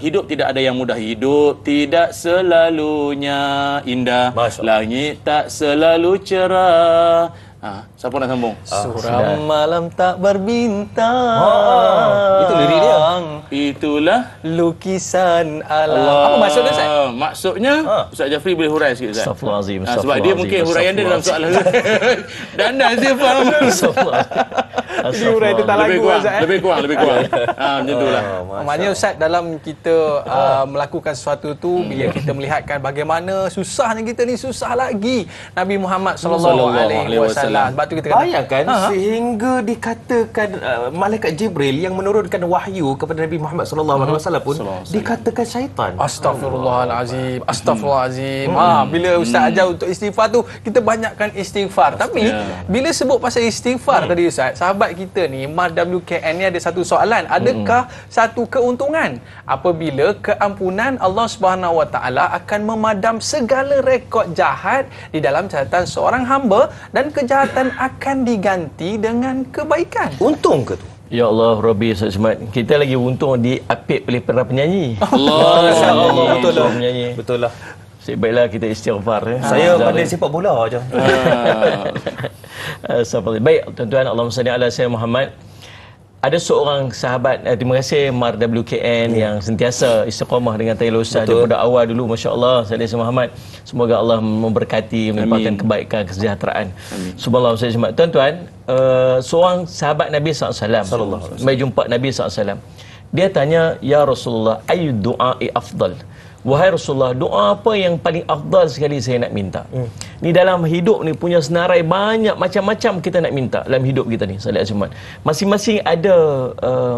hidup tidak ada yang mudah. Hidup tidak selalunya indah, langit tak selalu cerah. Siapa nak sambung? Suram malam tak berbintang. Itu lirik dia. Itulah lukisan alam. Apa maksudnya Ustaz? Maksudnya Ustaz Jafri boleh hurai sikit Ustaz. Astaghfirullahalazim. Sebab dia mungkin huraian dia dalam soalan. Dan dia faham. Dia hurai tentang lagu Ustaz. Lebih kurang. Macam itulah. Maknanya Ustaz, dalam kita melakukan sesuatu tu, bila kita melihatkan bagaimana susahnya kita ni, susah lagi Nabi Muhammad SAW. Sebab tu kita kata, bayangkan sehingga dikatakan malaikat Jibril yang menurunkan wahyu kepada Nabi Muhammad SAW pun dikatakan syaitan. Astagfirullahalazim. Bila Ustaz ajar untuk istighfar tu, kita banyakkan istighfar. Tapi bila sebut pasal istighfar tadi Ustaz, sahabat kita ni Mar WKN ni ada satu soalan, adakah satu keuntungan apabila keampunan Allah Subhanahu Wa Taala akan memadam segala rekod jahat di dalam catatan seorang hamba dan kejahatan akan diganti dengan kebaikan? Untung ke tu? Ya Allah, Rabbi Ustaz Smart. Kita lagi untung diapit oleh para penyanyi. Betul lah. Baiklah kita istighfar. Saya pandai sepak bola je. Baik, tuan-tuan, Allahumma salli ala sayyidina Muhammad. Ada seorang sahabat, terima kasih Mar WKN yang sentiasa istiqamah dengan Taylor Ustaz daripada awal dulu, masya-Allah. Sayyidina Muhammad, semoga Allah memberkati, melimpahkan kebaikan, kesejahteraan. Subhanallah. Tuan-tuan, seorang sahabat Nabi SAW mai jumpa Nabi SAW. Dia tanya, ya Rasulullah, ayu du'a'i afdal? Wahai Rasulullah, doa apa yang paling afdal sekali saya nak minta? Ni dalam hidup ni punya senarai banyak macam-macam kita nak minta dalam hidup kita ni. Masing-masing ada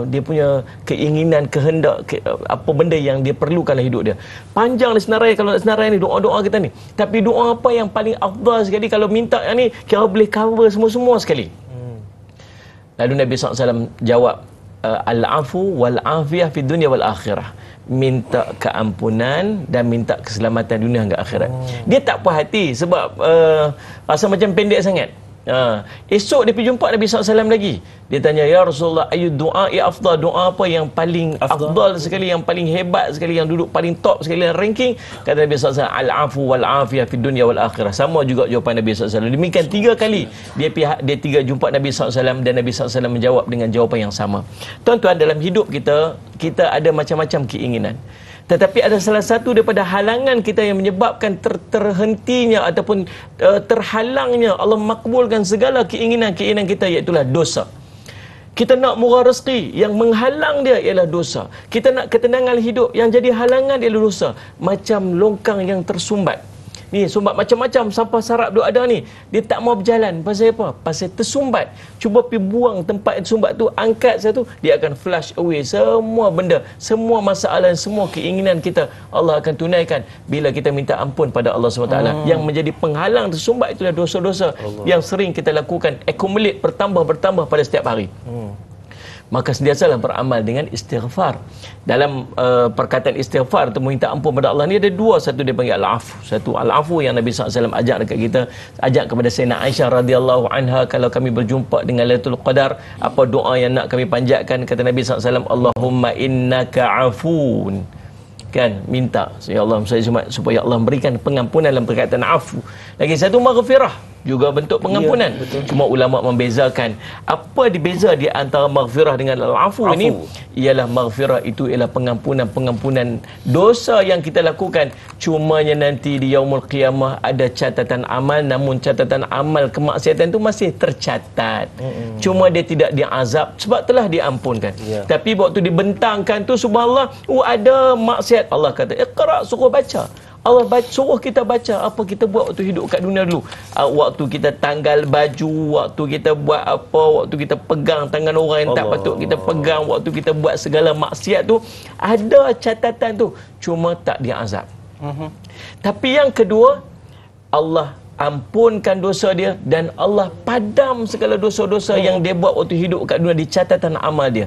dia punya keinginan, kehendak, apa benda yang dia perlukan dalam hidup dia. Panjang senarai, kalau nak senarai ni doa-doa kita ni. Tapi doa apa yang paling afdal sekali kalau minta yang ni kira boleh cover semua-semua sekali. Lalu Nabi SAW jawab, al-afu wal-afiyah fid dunya wal akhirah. Minta keampunan dan minta keselamatan dunia hingga akhirat. Dia tak puas hati sebab rasa macam pendek sangat. Esok dia pergi jumpa Nabi SAW lagi. Dia tanya, ya Rasulullah, ayu doa ya afdal? Doa apa yang paling afdal sekali, yang paling hebat sekali, yang duduk paling top sekali dalam ranking? Kata Nabi SAW, al-afu wal-afiyah fid dunya wal akhirah. Sama juga jawapan Nabi SAW. Demikian 3 kali dia jumpa Nabi SAW dan Nabi SAW menjawab dengan jawapan yang sama. Tuan-tuan, dalam hidup kita ada macam-macam keinginan. Tetapi ada salah satu daripada halangan kita yang menyebabkan terhentinya ataupun terhalangnya Allah makbulkan segala keinginan-keinginan kita, iaitulah dosa. Kita nak murah rezeki, yang menghalang dia ialah dosa. Kita nak ketenangan hidup, yang jadi halangan ialah dosa. Macam longkang yang tersumbat. Ni sumbat macam-macam, sampah sarap duk ada ni. Dia tak mau berjalan. Pasal apa? Pasal tersumbat. Cuba pergi buang tempat tersumbat tu, angkat satu, dia akan flush away semua benda, semua masalah, semua keinginan kita Allah akan tunaikan bila kita minta ampun pada Allah SWT. Yang menjadi penghalang tersumbat itulah dosa-dosa yang sering kita lakukan, accumulate, bertambah pada setiap hari. maka sentiasalah beramal dengan istighfar. Dalam perkataan istighfar atau minta ampun pada Allah ni ada dua, satu dia panggil al-afu, satu al-afu yang Nabi SAW ajak dekat kita, ajak kepada Sayyidina Aisyah radhiyallahu anha, kalau kami berjumpa dengan Lailatul Qadar, apa doa yang nak kami panjatkan? Kata Nabi SAW, Allahumma innaka afun, kan, minta ya Allah supaya Allah memberikan pengampunan dalam perkataan afu. Lagi satu maghfirah, juga bentuk pengampunan. Ya, cuma ulama membezakan apa dibeza di antara maghfirah dengan al-afu ini, ialah maghfirah itu ialah pengampunan dosa yang kita lakukan, cumanya nanti di yaumul qiyamah ada catatan amal, namun catatan amal kemaksiatan itu masih tercatat. Cuma dia tidak diazab sebab telah diampunkan. Tapi waktu dibentangkan tu subhanallah, ada maksiat, Allah kata iqra, suruh baca. Allah suruh kita baca apa kita buat waktu hidup kat dunia dulu. Waktu kita tanggal baju, waktu kita buat apa, waktu kita pegang tangan orang yang tak patut kita pegang, waktu kita buat segala maksiat tu, ada catatan tu, cuma tak diazab. Tapi yang kedua, Allah ampunkan dosa dia dan Allah padam segala dosa-dosa yang dia buat waktu hidup kat dunia di catatan amal dia.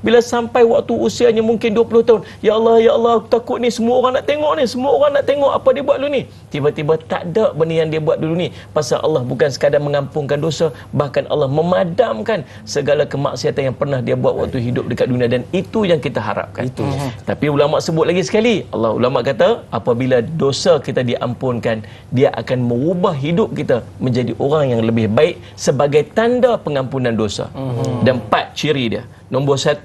Bila sampai waktu usianya mungkin 20 tahun, ya Allah aku takut ni, semua orang nak tengok ni, semua orang nak tengok apa dia buat dulu ni. Tiba-tiba tak ada benda yang dia buat dulu ni. Pasal Allah bukan sekadar mengampunkan dosa, bahkan Allah memadamkan segala kemaksiatan yang pernah dia buat waktu hidup dekat dunia, dan itu yang kita harapkan. Tapi ulama sebut lagi sekali, ulama kata apabila dosa kita diampunkan, dia akan merubah hidup kita menjadi orang yang lebih baik sebagai tanda pengampunan dosa. Dan 4 ciri dia. Nombor 1,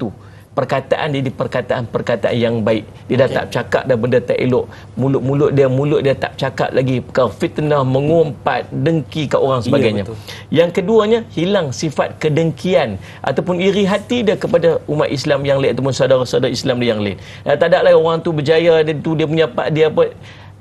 perkataan dia di perkataan yang baik. Dia dah tak cakap dah benda tak elok. Mulut dia tak cakap lagi perkara fitnah, mengumpat, dengki kat orang sebagainya. Yang keduanya, hilang sifat kedengkian ataupun iri hati dia kepada umat Islam yang lain ataupun saudara-saudara Islam dia yang lain. Tak ada lah orang tu berjaya, dia punya dia apa,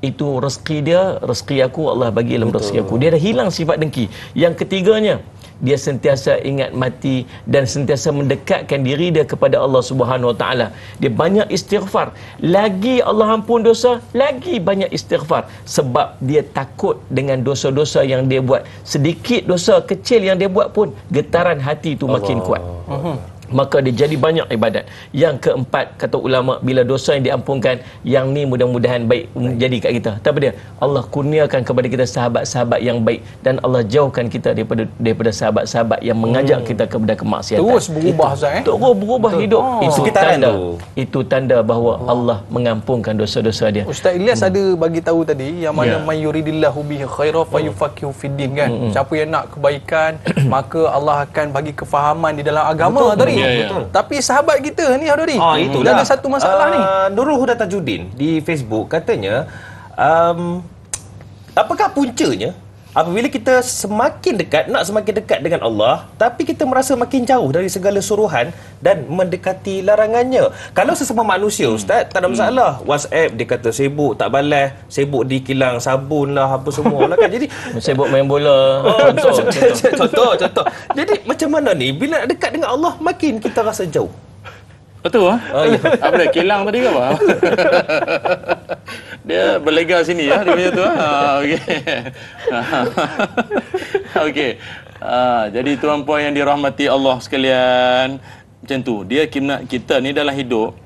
itu rezeki dia, rezeki aku, Allah bagi dalam rezeki aku. Dia dah hilang sifat dengki. Yang ketiganya, dia sentiasa ingat mati dan sentiasa mendekatkan diri dia kepada Allah Subhanahu Wa Taala. Dia banyak istighfar. Lagi Allah ampun dosa, lagi banyak istighfar, sebab dia takut dengan dosa-dosa yang dia buat. Sedikit dosa kecil yang dia buat pun, getaran hati itu makin kuat. Maka dia jadi banyak ibadat. Yang keempat, kata ulama, bila dosa yang diampunkan, yang ni mudah-mudahan baik jadi kat kita. Tapi dia, Allah kurniakan kepada kita sahabat-sahabat yang baik, dan Allah jauhkan kita daripada sahabat-sahabat yang mengajak kita kepada kemaksiatan. Terus berubah Ustaz. Terus berubah hidup. Itu tanda bahawa Allah mengampunkan dosa-dosa dia. Ustaz Ilyas ada bagi tahu tadi yang mana may yuridillahu bihi khaira fayufaqihu fiddin, kan. Siapa yang nak kebaikan, maka Allah akan bagi kefahaman di dalam agama tadi. Tapi sahabat kita ni Hadari, itulah ada satu masalah ni. Nurul Huda Tajuddin di Facebook katanya, apakah puncanya apabila kita semakin dekat dengan Allah, tapi kita merasa makin jauh dari segala suruhan dan mendekati larangannya? Kalau sesama manusia, Ustaz, tak ada masalah. WhatsApp dia kata sibuk, tak balas, sibuk di kilang sabun lah, apa semua lah, kan. Jadi sibuk main bola. Contoh. Jadi macam mana ni bila dekat dengan Allah makin kita rasa jauh? Betul apa dia kilang tadi ke apa? Dia berlega sini ya, dia punya tu. Okey. Okey. Jadi tuan puan yang dirahmati Allah sekalian, macam tu. Dia kita ni dalam hidup,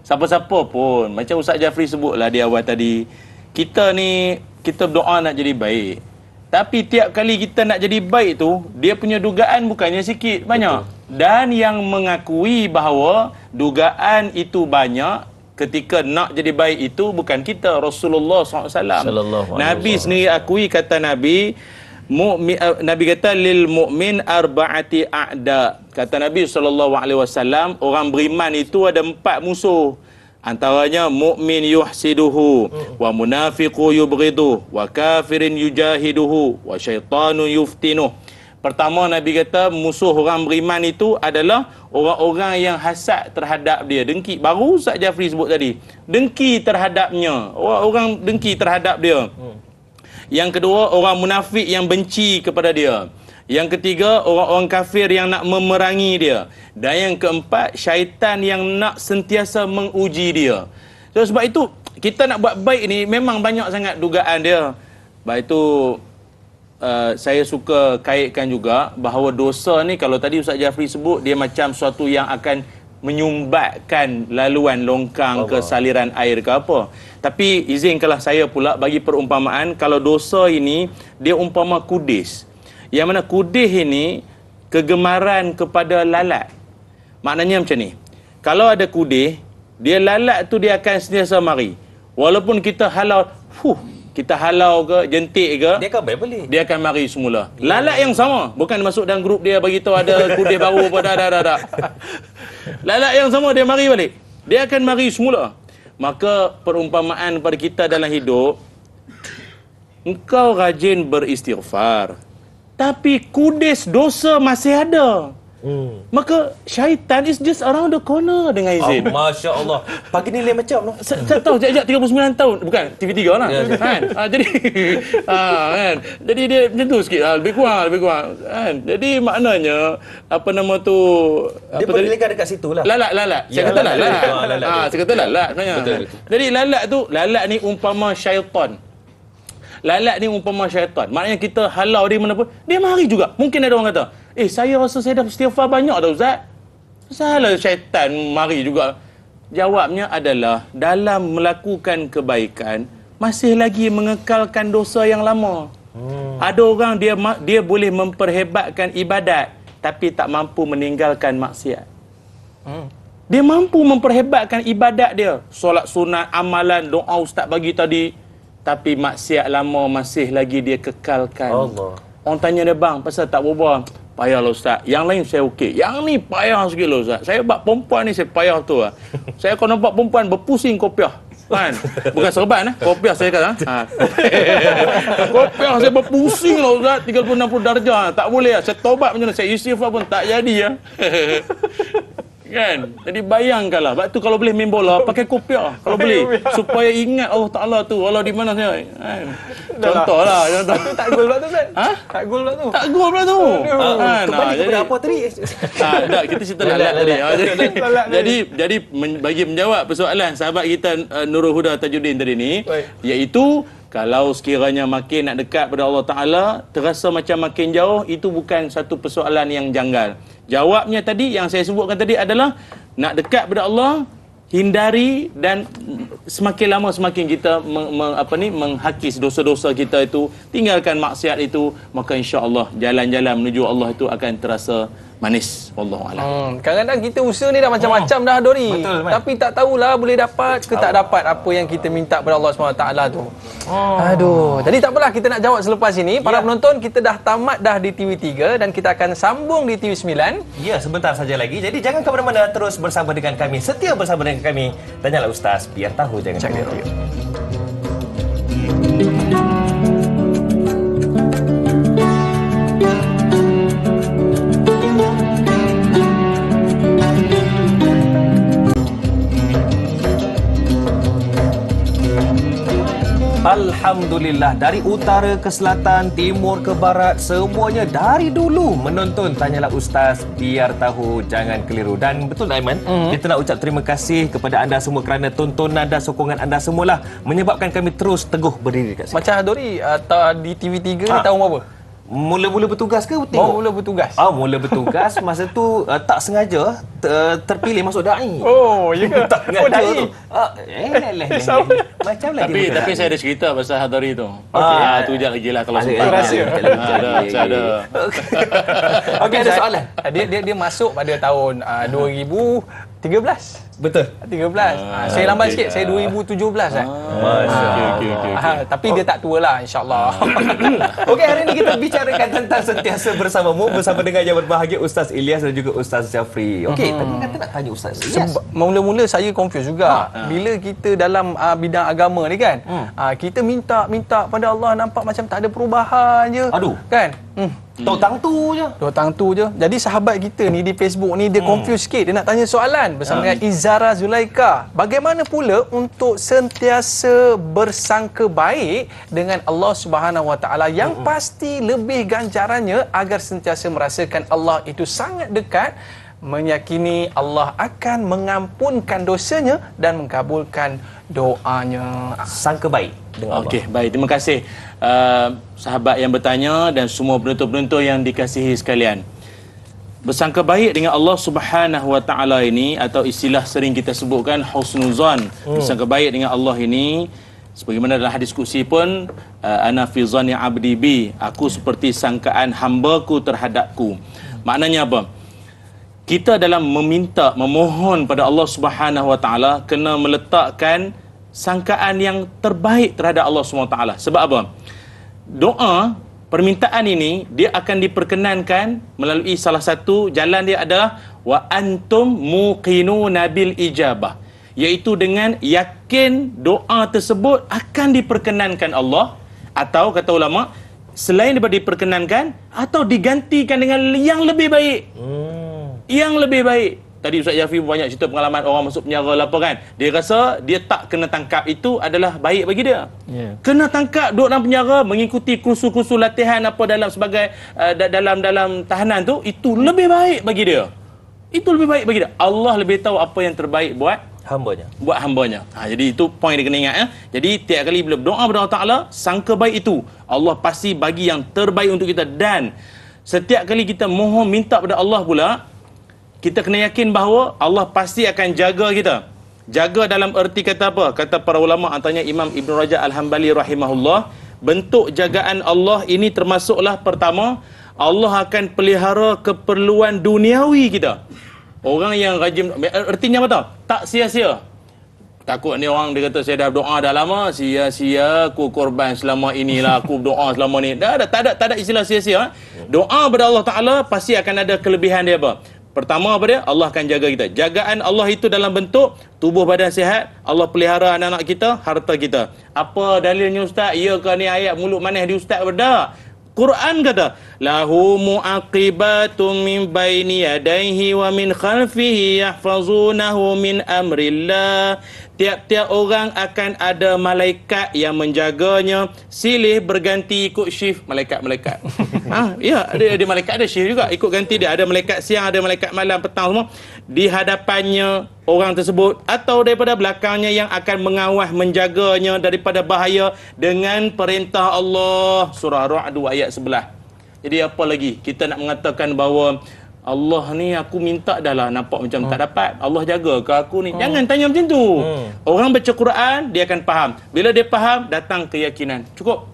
siapa-siapa pun, macam Ustaz Jafri sebutlah di awal tadi, kita ni kita berdoa nak jadi baik. Tapi tiap kali kita nak jadi baik tu, dia punya dugaan bukannya sikit, banyak. Dan yang mengakui bahawa dugaan itu banyak ketika nak jadi baik itu bukan kita, Rasulullah SAW. Nabi sendiri akui, kata Nabi, Nabi kata lil mu'min arba'ati a'da. Kata Nabi SAW, orang beriman itu ada 4 musuh. Antaranya mukmin yuhsiduhu, wa munafiqu yubghiduhu, wa kafirin yujahiduhu, wa syaitanu yuftinuh. Pertama, Nabi kata musuh orang beriman itu adalah orang-orang yang hasad terhadap dia, dengki. Baru Ustaz Jafri sebut tadi, dengki terhadapnya, orang dengki terhadap dia. Yang kedua, orang munafik yang benci kepada dia. Yang ketiga, orang-orang kafir yang nak memerangi dia. Dan yang keempat, syaitan yang nak sentiasa menguji dia. So, sebab itu, kita nak buat baik ni memang banyak sangat dugaan dia. Baik itu, saya suka kaitkan juga bahawa dosa ni, kalau tadi Ustaz Jafri sebut, dia macam suatu yang akan menyumbatkan laluan longkang ke saliran air ke apa. Tapi izinkanlah saya pula bagi perumpamaan, kalau dosa ini dia umpama kudis. Yang mana kudis ini kegemaran kepada lalat. Maknanya macam ni. Kalau ada kudis, dia lalat tu dia akan sentiasa mari. Walaupun kita halau, kita halau ke, jentik ke, dia akan balik. Dia akan mari semula. Lalat yang sama, bukan masuk dalam grup dia bagi tahu ada kudis baru apa dah. Lalat yang sama dia mari balik. Dia akan mari semula. Maka perumpamaan pada kita dalam hidup, engkau rajin beristighfar, tapi kudis dosa masih ada. Maka syaitan is just around the corner dengan izin. Masya Allah. Pagi ni lain macam tu. Saya tahu jejak 39 tahun. Bukan, TV3 lah. Kan? Jadi kan? Jadi dia macam tu sikit. Lebih kurang. Kan? Jadi maknanya, apa nama tu... Dia penggelegan dekat situ lah. Lalat. Saya kata lalat. Saya kata lalat sebenarnya. Betul. Jadi lalat ni umpama syaitan. Lalat ni umpama syaitan. Maknanya kita halau dia mana pun, dia mari juga. Mungkin ada orang kata, saya rasa saya dah istighfar banyak dah Ustaz. Salah syaitan mari juga. Jawabnya adalah, dalam melakukan kebaikan, masih lagi mengekalkan dosa yang lama. Ada orang dia boleh memperhebatkan ibadat, tapi tak mampu meninggalkan maksiat. Dia mampu memperhebatkan ibadat dia. Solat sunat, amalan, doa Ustaz bagi tadi, tapi maksiat lama masih lagi dia kekalkan. Allah. Orang tanya dia, bang, pasal tak berubah? Payahlah Ustaz. Yang lain saya okey. Yang ni payah sikit lah Ustaz. Saya buat perempuan ni saya payah tu lah. Saya kalau nampak perempuan berpusing kopiah. Kan? Bukan serban kopiah saya kata. Kopiah saya berpusing lah Ustaz. 30-60 darjah. Tak boleh lah. Saya tobat macam mana. Saya istighfar pun tak jadi lah. Kan? Jadi bayangkanlah. Sebab tu kalau boleh main bola, pakai kopiah. Kalau boleh. Supaya ingat Allah Ta'ala tu. Walau di mana saya. Kan? Contohlah. Itu tak gol pula tu Ustaz. Tak gol pula tu. Tak gol pula tu. Kembali kepada apa tadi? Tak, kita cerita lalat tadi. Jadi bagi menjawab persoalan sahabat kita Nurul Huda Tajuddin tadi ni, iaitu kalau sekiranya makin nak dekat pada Allah Ta'ala, terasa macam makin jauh, itu bukan satu persoalan yang janggal. Jawabnya tadi, yang saya sebutkan tadi adalah, nak dekat pada Allah, hindari dan semakin lama semakin kita menghakis dosa-dosa kita itu, tinggalkan maksiat itu, maka insya-Allah jalan-jalan menuju Allah itu akan terasa manis. Wallahu a'lam. Kadang-kadang kita usaha ni dah macam-macam dah Dori. Betul, tapi tak tahulah boleh dapat ke tak dapat apa yang kita minta pada Allah SWT tu. Aduh. Jadi tak apalah, kita nak jawab selepas ini. Para penonton, kita dah tamat dah di TV3 dan kita akan sambung di TV9. Ya, sebentar saja lagi. Jadi jangan ke mana-mana, terus bersama dengan kami. Setia bersama dengan kami. Tanyalah Ustaz, biar tahu jangan keliru. Alhamdulillah, dari utara ke selatan, timur ke barat, semuanya dari dulu menonton Tanyalah Ustaz, biar tahu jangan keliru. Dan betul Aiman, kita nak ucap terima kasih kepada anda semua kerana tontonan dan sokongan anda semualah menyebabkan kami terus teguh berdiri kat sini. Macam Dori di TV3 ni tahun berapa? Mula-mula bertugas ke? Tengok. Mula bertugas. Mula bertugas. Masa tu tak sengaja terpilih masuk da'i. Oh, ya ke? Tak sengaja tu. Macam lagi. Tapi saya ada cerita pasal Hadari tu. Tu je lagi lah kalau sempat. Ada. Okey, ada soalan. Dia masuk pada tahun 2013. Betul. 13. Saya lambat sikit. Saya 2017 kan. Tapi dia tak tua lah, insya-Allah. Okey, hari ini kita bicarakan tentang sentiasa bersamamu bersama dengan yang berbahagia Ustaz Ilyas dan juga Ustaz Jafri. Okey, tadi kata nak tanya Ustaz Ilyas. Mula-mula saya confuse juga. Bila kita dalam bidang agama ni kan, kita minta pada Allah, nampak macam tak ada perubahan je. Aduh. Kan? Tok tang tu je. Jadi sahabat kita ni di Facebook ni dia confuse sikit. Dia nak tanya soalan bersama dengan Izara Zulaika. Bagaimana pula untuk sentiasa bersangka baik dengan Allah Subhanahu Wa Taala yang pasti lebih ganjarannya agar sentiasa merasakan Allah itu sangat dekat, meyakini Allah akan mengampunkan dosanya dan mengabulkan doanya. Sangka baik. dengan Allah. Okey, baik. Terima kasih sahabat yang bertanya dan semua penonton-penonton yang dikasihi sekalian. Bersangka baik dengan Allah Subhanahu Wa Taala ini, atau istilah sering kita sebutkan husnuzan, bersangka baik dengan Allah ini, sebagaimana dalam hadis qudsi pun, ana fi zanni abdi bi, aku seperti sangkaan hamba-Ku terhadapku. Maknanya apa? Kita dalam meminta, memohon pada Allah Subhanahu Wa Taala kena meletakkan sangkaan yang terbaik terhadap Allah Subhanahu Wa Taala. Sebab apa? Doa, permintaan ini dia akan diperkenankan melalui salah satu jalan dia adalah wa antum muqinuna bil ijabah, iaitu dengan yakin doa tersebut akan diperkenankan Allah, atau kata ulama selain daripada diperkenankan atau digantikan dengan yang lebih baik. Yang lebih baik. Tadi Ustaz Jafri banyak cerita pengalaman orang masuk penjara lah apa kan. Dia rasa dia tak kena tangkap itu adalah baik bagi dia. Kena tangkap, duduk dalam penjara, mengikuti kursus-kursus latihan apa dalam sebagai dalam tahanan tu, itu lebih baik bagi dia. Itu lebih baik bagi dia. Allah lebih tahu apa yang terbaik buat hambanya. Jadi itu poin dia kena ingat ya. Jadi tiap kali bila berdoa kepada Allah Taala, sangka baik itu, Allah pasti bagi yang terbaik untuk kita. Dan setiap kali kita mohon minta pada Allah pula, kita kena yakin bahawa Allah pasti akan jaga kita. Jaga dalam erti kata apa? Kata para ulama, antaranya Imam Ibn Rajab Al-Hambali rahimahullah, bentuk jagaan Allah ini termasuklah pertama, Allah akan pelihara keperluan duniawi kita. Orang yang rajin, artinya apa tahu? Tak sia-sia. Takut ni orang dia kata saya dah doa dah lama, sia-sia aku korban selama inilah, aku doa selama ni. Tak ada istilah sia-sia. Doa kepada Allah Taala pasti akan ada kelebihan dia apa? Pertama apa dia? Allah akan jaga kita. Jagaan Allah itu dalam bentuk tubuh badan sihat, Allah pelihara anak-anak kita, harta kita. Apa dalilnya Ustaz? Ya ke ni ayat mulut manis di Ustaz berdak? Quran kata, lahu muaqibatum min baini yadayhi wa min khalfihi yahfazunahu min amrillah. Tiap-tiap orang akan ada malaikat yang menjaganya, silih berganti ikut shift malaikat-malaikat. Ya, ada malaikat ada shift juga, ikut ganti dia. Ada malaikat siang, ada malaikat malam, petang semua. Di hadapannya orang tersebut atau daripada belakangnya yang akan mengawal, menjaganya daripada bahaya dengan perintah Allah. Surah Ra'd ayat 11. Jadi apa lagi? Kita nak mengatakan bahawa Allah ni aku minta dah lah, nampak macam tak dapat, Allah jaga ke aku ni? Jangan tanya macam tu. Orang baca Quran, dia akan faham. Bila dia faham, datang keyakinan. Cukup?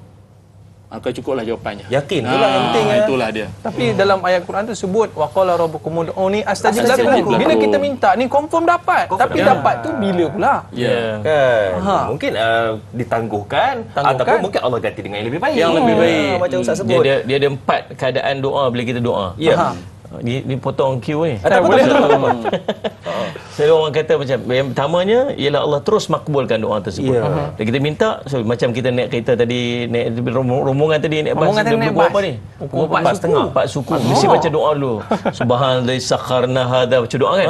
Maka cukuplah jawapannya. Yakin itulah yang penting. Itulah dia. Tapi dalam ayat Quran tu sebut waqala rabbukum ud'uni astajib lakum. Bila kita minta ni confirm dapat. Tapi dapat tu bila pula? Kan. Mungkin ditangguhkan ataupun mungkin Allah ganti dengan yang lebih baik. Yang lebih baik. Macam Ustaz sebut. Dia ada 4 keadaan doa bila kita doa. Ni potong Q ni. Boleh. Saya orang kata macam yang pertamanya ialah Allah terus makbulkan doa tersebut. Dan kita minta macam kita naik kereta tadi, naik rombongan tadi naik bas. Apa ni? Pukul 4.30. 4 suku. Mesti baca doa dulu. Subhanallahi sakharna hadza, baca doa kan.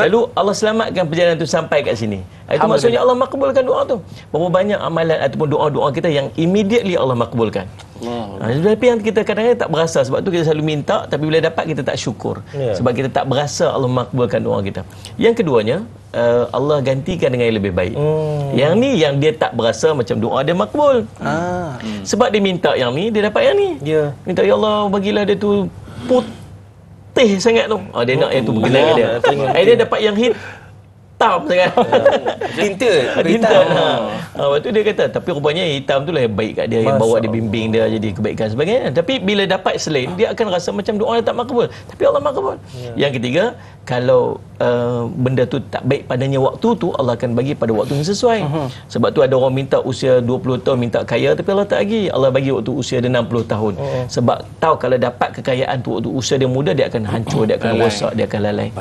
Lalu Allah selamatkan perjalanan tu sampai kat sini. Itu maksudnya Allah makbulkan doa tu. Berapa banyak amalan ataupun doa-doa kita yang immediately Allah makbulkan. Tapi yang kita kadang-kadang tak berasa, sebab tu kita selalu minta tapi bila dapat kita tak syukur. Sebab kita tak berasa Allah makbulkan doa kita. Yang keduanya, Allah gantikan dengan yang lebih baik. Yang ni yang dia tak berasa macam doa dia makbul. Sebab dia minta yang ni, dia dapat yang ni. Minta ya Allah bagilah dia tu putih sangat tu. Dia nak yang tu bergelar dia. Dia dapat yang hitam sangat. Tinta. Lepas tu dia kata, tapi rupanya hitam tu lah yang baik kat dia, yang bawa dia, bimbing dia jadi kebaikan sebagainya. Tapi bila dapat selain, dia akan rasa macam doa dia tak makbul. Tapi Allah makbul. Yang ketiga, kalau benda tu tak baik padanya waktu tu, Allah akan bagi pada waktu yang sesuai. Sebab tu ada orang minta usia 20 tahun minta kaya, tapi Allah tak bagi. Allah bagi waktu usia dia 60 tahun. Sebab tahu kalau dapat kekayaan tu waktu usia dia muda, dia akan hancur, dia akan rosak, dia akan lalai.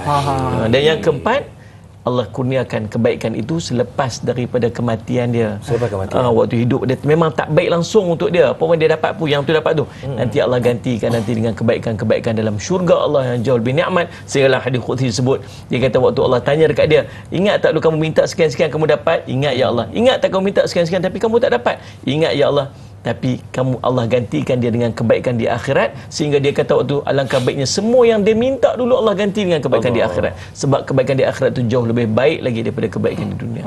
Dan yang keempat, Allah kurniakan kebaikan itu selepas daripada kematian dia. Selepas kematian. Waktu hidup dia memang tak baik langsung untuk dia. Apa pun dia dapat pun, yang tu dapat tu. Nanti Allah gantikan nanti dengan kebaikan-kebaikan dalam syurga Allah yang jauh lebih nikmat. Sehinggalah hadis qudsi sebut, dia kata waktu Allah tanya dekat dia, ingat tak dulu kamu minta sekian-sekian kamu dapat? Ingat ya Allah. Ingat tak kamu minta sekian-sekian tapi kamu tak dapat? Ingat ya Allah. Tapi kamu Allah gantikan dia dengan kebaikan di akhirat, sehingga dia kata waktu alangkah baiknya semua yang dia minta dulu Allah ganti dengan kebaikan di akhirat. Sebab kebaikan di akhirat itu jauh lebih baik lagi daripada kebaikan di dunia.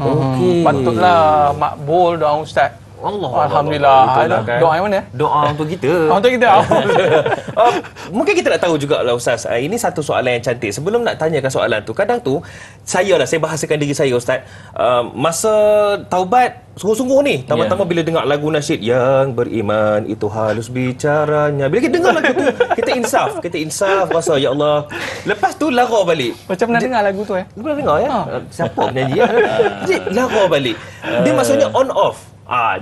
Patutlah makbul doa Ustaz. Alhamdulillah. Doa yang mana? Doa untuk kita. Untuk kita. Mungkin kita nak tahu jugalah Ustaz. Ini satu soalan yang cantik. Sebelum nak tanyakan soalan tu, kadang tu saya bahasakan diri saya Ustaz. Masa taubat sungguh-sungguh ni, tambah-tambah bila dengar lagu nasyid yang beriman itu halus bicaranya. Bila kita dengar lagu tu, kita insaf rasa ya Allah. Lepas tu lara balik. Macam pernah dengar lagu tu Pernah dengar ya? Siapa penyanyi ya? Jadi lara balik. Dia maksudnya on off.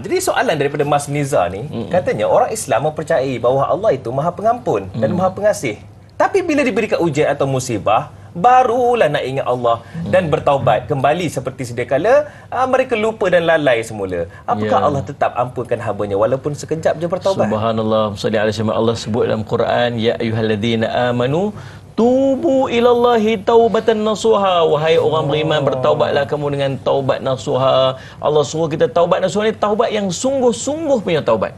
Jadi soalan daripada Mas Niza ni, katanya orang Islam mempercayai bahawa Allah itu Maha Pengampun dan Maha Pengasih. Tapi bila diberikan ujian atau musibah, barulah nak ingat Allah dan bertaubat kembali seperti sedia kala mereka lupa dan lalai semula. Apakah Allah tetap ampunkan hamba-Nya walaupun sekejap je bertaubat? Subhanallah. Allah sebut dalam Quran, ya ayyuhalladzina amanu tubu ilallahi taubatan nasuha. Wahai orang beriman, bertaubatlah kamu dengan taubat nasuha. Allah suruh kita taubat nasuha ni taubat yang sungguh-sungguh punya taubat.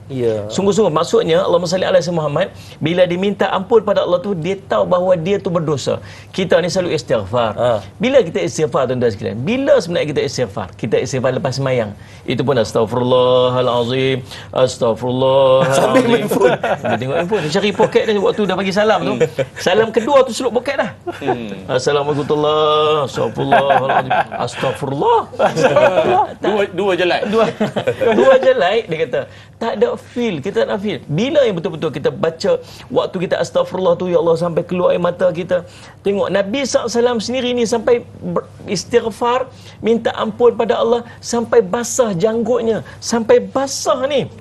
Sungguh-sungguh. Maksudnya Allahumma salli ala Muhammad, bila diminta ampun pada Allah tu, dia tahu bahawa dia tu berdosa. Kita ni selalu istighfar. Bila kita istighfar, tuan-tuan sekalian? Bila sebenarnya kita istighfar? Kita istighfar lepas sembahyang. Itu pun astagfirullahalazim, astagfirullahalazim. Sambil main phone. Dia tengok handphone, dia cari poket dia waktu dah bagi salam tu. Salam kedua tu seluk poket dah. Assalamualaikum warahmatullahi wabarakatuh. Astagfirullah. Dua je like. Dua je like, dia kata. Tak ada feel, kita tak nak feel. Bila yang betul-betul kita baca waktu kita astagfirullah tu, ya Allah, sampai keluar air mata kita. Tengok Nabi SAW sendiri ni sampai istighfar, minta ampun pada Allah sampai basah janggutnya, sampai basah ni.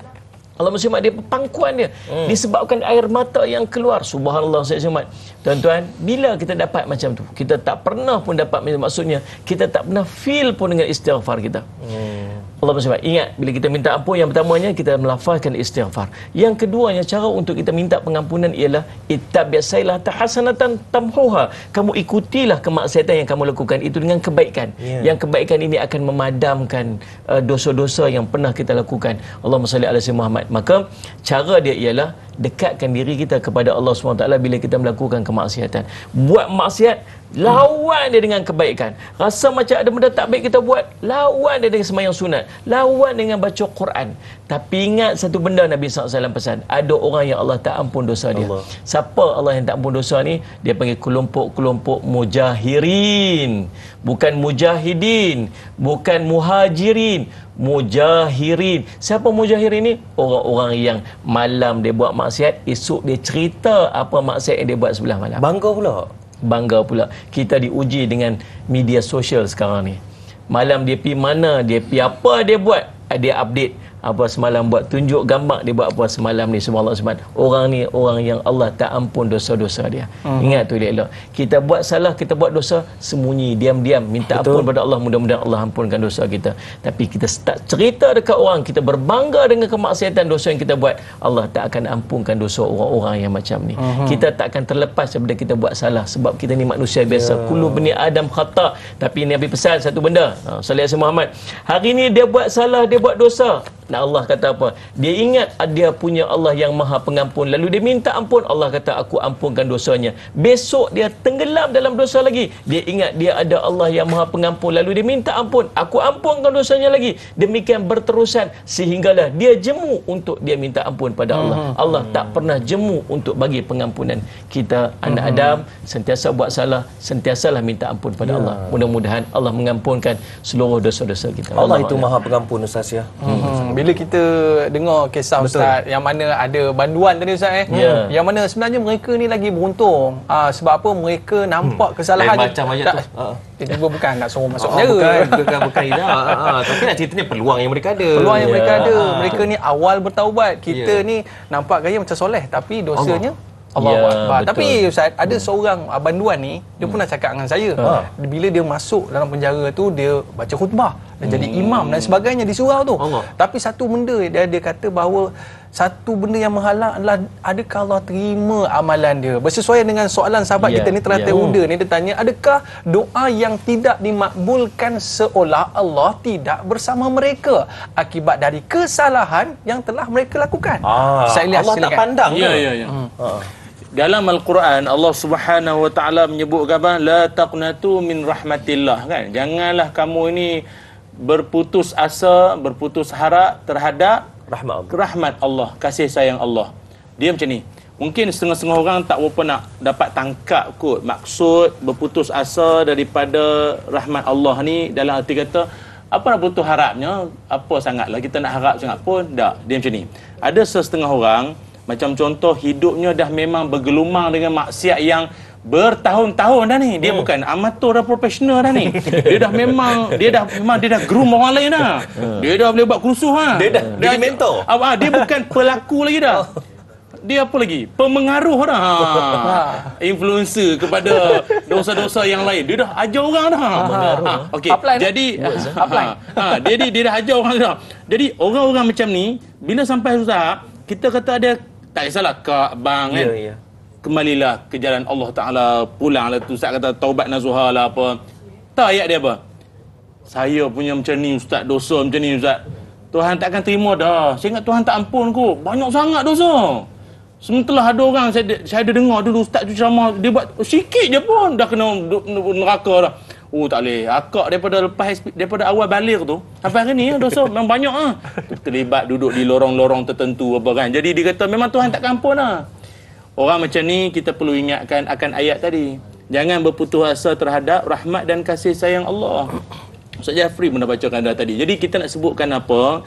Allah Muhammad dia pangkuan dia disebabkan air mata yang keluar. Subhanallah saya Muhammad. Tuan-tuan, bila kita dapat macam tu, kita tak pernah pun dapat, maksudnya kita tak pernah feel pun dengan istighfar kita. Allah Muhammad, ingat bila kita minta ampun, yang pertamanya kita melafazkan istighfar. Yang keduanya, cara untuk kita minta pengampunan ialah ittabi'sailah tahasanatan tamhuha. Kamu ikutilah kemaksiatan yang kamu lakukan itu dengan kebaikan. Yang kebaikan ini akan memadamkan dosa-dosa yang pernah kita lakukan. Allahumma salli ala Muhammad. Maka cara dia ialah dekatkan diri kita kepada Allah SWT bila kita melakukan kemaksiatan. Buat maksiat, lawan dia dengan kebaikan. Rasa macam ada benda tak baik kita buat, lawan dia dengan sembahyang sunat, lawan dengan baca Quran. Tapi ingat satu benda Nabi SAW pesan, ada orang yang Allah tak ampun dosa dia. Siapa Allah yang tak ampun dosa ni? Dia panggil kelompok-kelompok mujahirin. Bukan mujahidin, bukan muhajirin, mujahirin. Siapa mujahirin ni? Orang-orang yang malam dia buat maksiat, esok dia cerita apa maksiat yang dia buat sebelah malam. Bangga pula. Kita diuji dengan media sosial sekarang ni. Malam dia pi mana, dia pi apa dia buat, dia update apa semalam buat, tunjuk gambar dia buat apa semalam ni. Subhanallah. Orang ni orang yang Allah tak ampun dosa-dosa dia. Ingat tu elok. Kita buat salah, kita buat dosa, sembunyi, diam-diam, minta ampun pada Allah, mudah-mudahan Allah ampunkan dosa kita. Tapi kita start cerita dekat orang, kita berbangga dengan kemaksiatan dosa yang kita buat, Allah tak akan ampunkan dosa orang-orang yang macam ni. Kita tak akan terlepas daripada kita buat salah, sebab kita ni manusia biasa. Kullu bani Adam khata'. Tapi Nabi pesan satu benda, sallallahu alaihi Muhammad, hari ni dia buat salah, dia buat dosa. Nah, Allah kata apa? Dia ingat dia punya Allah yang Maha Pengampun. Lalu dia minta ampun. Allah kata, aku ampunkan dosanya. Besok dia tenggelam dalam dosa lagi. Dia ingat dia ada Allah yang Maha Pengampun. Lalu dia minta ampun. Aku ampunkan dosanya lagi. Demikian berterusan sehinggalah dia jemu untuk dia minta ampun pada Allah. Allah tak pernah jemu untuk bagi pengampunan. Kita anak Adam sentiasa buat salah, sentiasalah minta ampun pada Allah. Mudah-mudahan Allah mengampunkan seluruh dosa-dosa kita. Allah itu Maha Pengampun, Ustaz ya. Bila kita dengar kisah Ustaz yang mana ada banduan tadi Ustaz yang mana sebenarnya mereka ni lagi beruntung. Sebab apa? Mereka nampak kesalahan macam ayat tu. Itu bukan nak suruh masuk penjara. Bukan tapi nak ceritanya peluang yang mereka ada. Peluang yang mereka ada. Mereka ni awal bertaubat. Kita ni nampak gaya macam soleh tapi dosanya Allah. Tapi Ustaz, ada seorang banduan ni, dia pernah cakap dengan saya, bila dia masuk dalam penjara tu, dia baca khutbah, dia jadi imam dan sebagainya di surau tu. Tapi satu benda dia kata bahawa satu benda yang menghalang adalah adakah Allah terima amalan dia. Bersesuaian dengan soalan sahabat kita ni teratai Uda ni, dia tanya, adakah doa yang tidak dimakbulkan seolah Allah tidak bersama mereka akibat dari kesalahan yang telah mereka lakukan? Saya lihat Allah tak pandang. Dalam Al-Quran Allah Subhanahu Wa Taala menyebut apa? La taqnatu min rahmatillah, kan? Janganlah kamu ini berputus asa, berputus harap terhadap rahmat Allah, kasih sayang Allah. Dia macam ni. Mungkin setengah-setengah orang tak berapa nak dapat tangkap kot maksud berputus asa daripada rahmat Allah ni, dalam arti kata apa nak putus harapnya, apa sangatlah kita nak harap sangat pun. Tak, dia macam ni. Ada setengah orang, macam contoh hidupnya dah memang bergelumang dengan maksiat yang bertahun-tahun dah ni. Dia bukan amatur dah, profesional dah ni. Dia dah memang dia dah groom orang lain dah. Dia dah boleh buat kerusuh ha. Dia dah mentor. Dia bukan pelaku lagi dah. Dia apa lagi? Pemengaruh dah. Influencer kepada dosa-dosa yang lain. Dia dah ajar orang dah. Okey. Jadi dia dah ajar orang dah. Jadi orang-orang macam ni bila sampai susah, kita kata ada tak kisahlah kak bang kan. Kembalilah ke jalan Allah Taala, pulanglah tu ustaz kata taubat nasuha lah apa. Tak ayat dia apa? Saya punya macam ni ustaz, dosa macam ni ustaz. Tuhan takkan terima dah. Saya ingat Tuhan tak ampun kot. Banyak sangat dosa. Sementara ada orang saya ada dengar dulu ustaz tu ceramah, dia buat sikit je pun dah kena neraka dah. Oh tak boleh. Akak daripada awal balik tu sampai hari ni dosa memang banyak ah. Terlibat duduk di lorong-lorong tertentu apa kan. Jadi dia kata memang Tuhan tak ampun lah. Orang macam ni kita perlu ingatkan akan ayat tadi. Jangan berputus asa terhadap rahmat dan kasih sayang Allah. Ustaz Jafri pun dah bacakan dah tadi. Jadi kita nak sebutkan apa?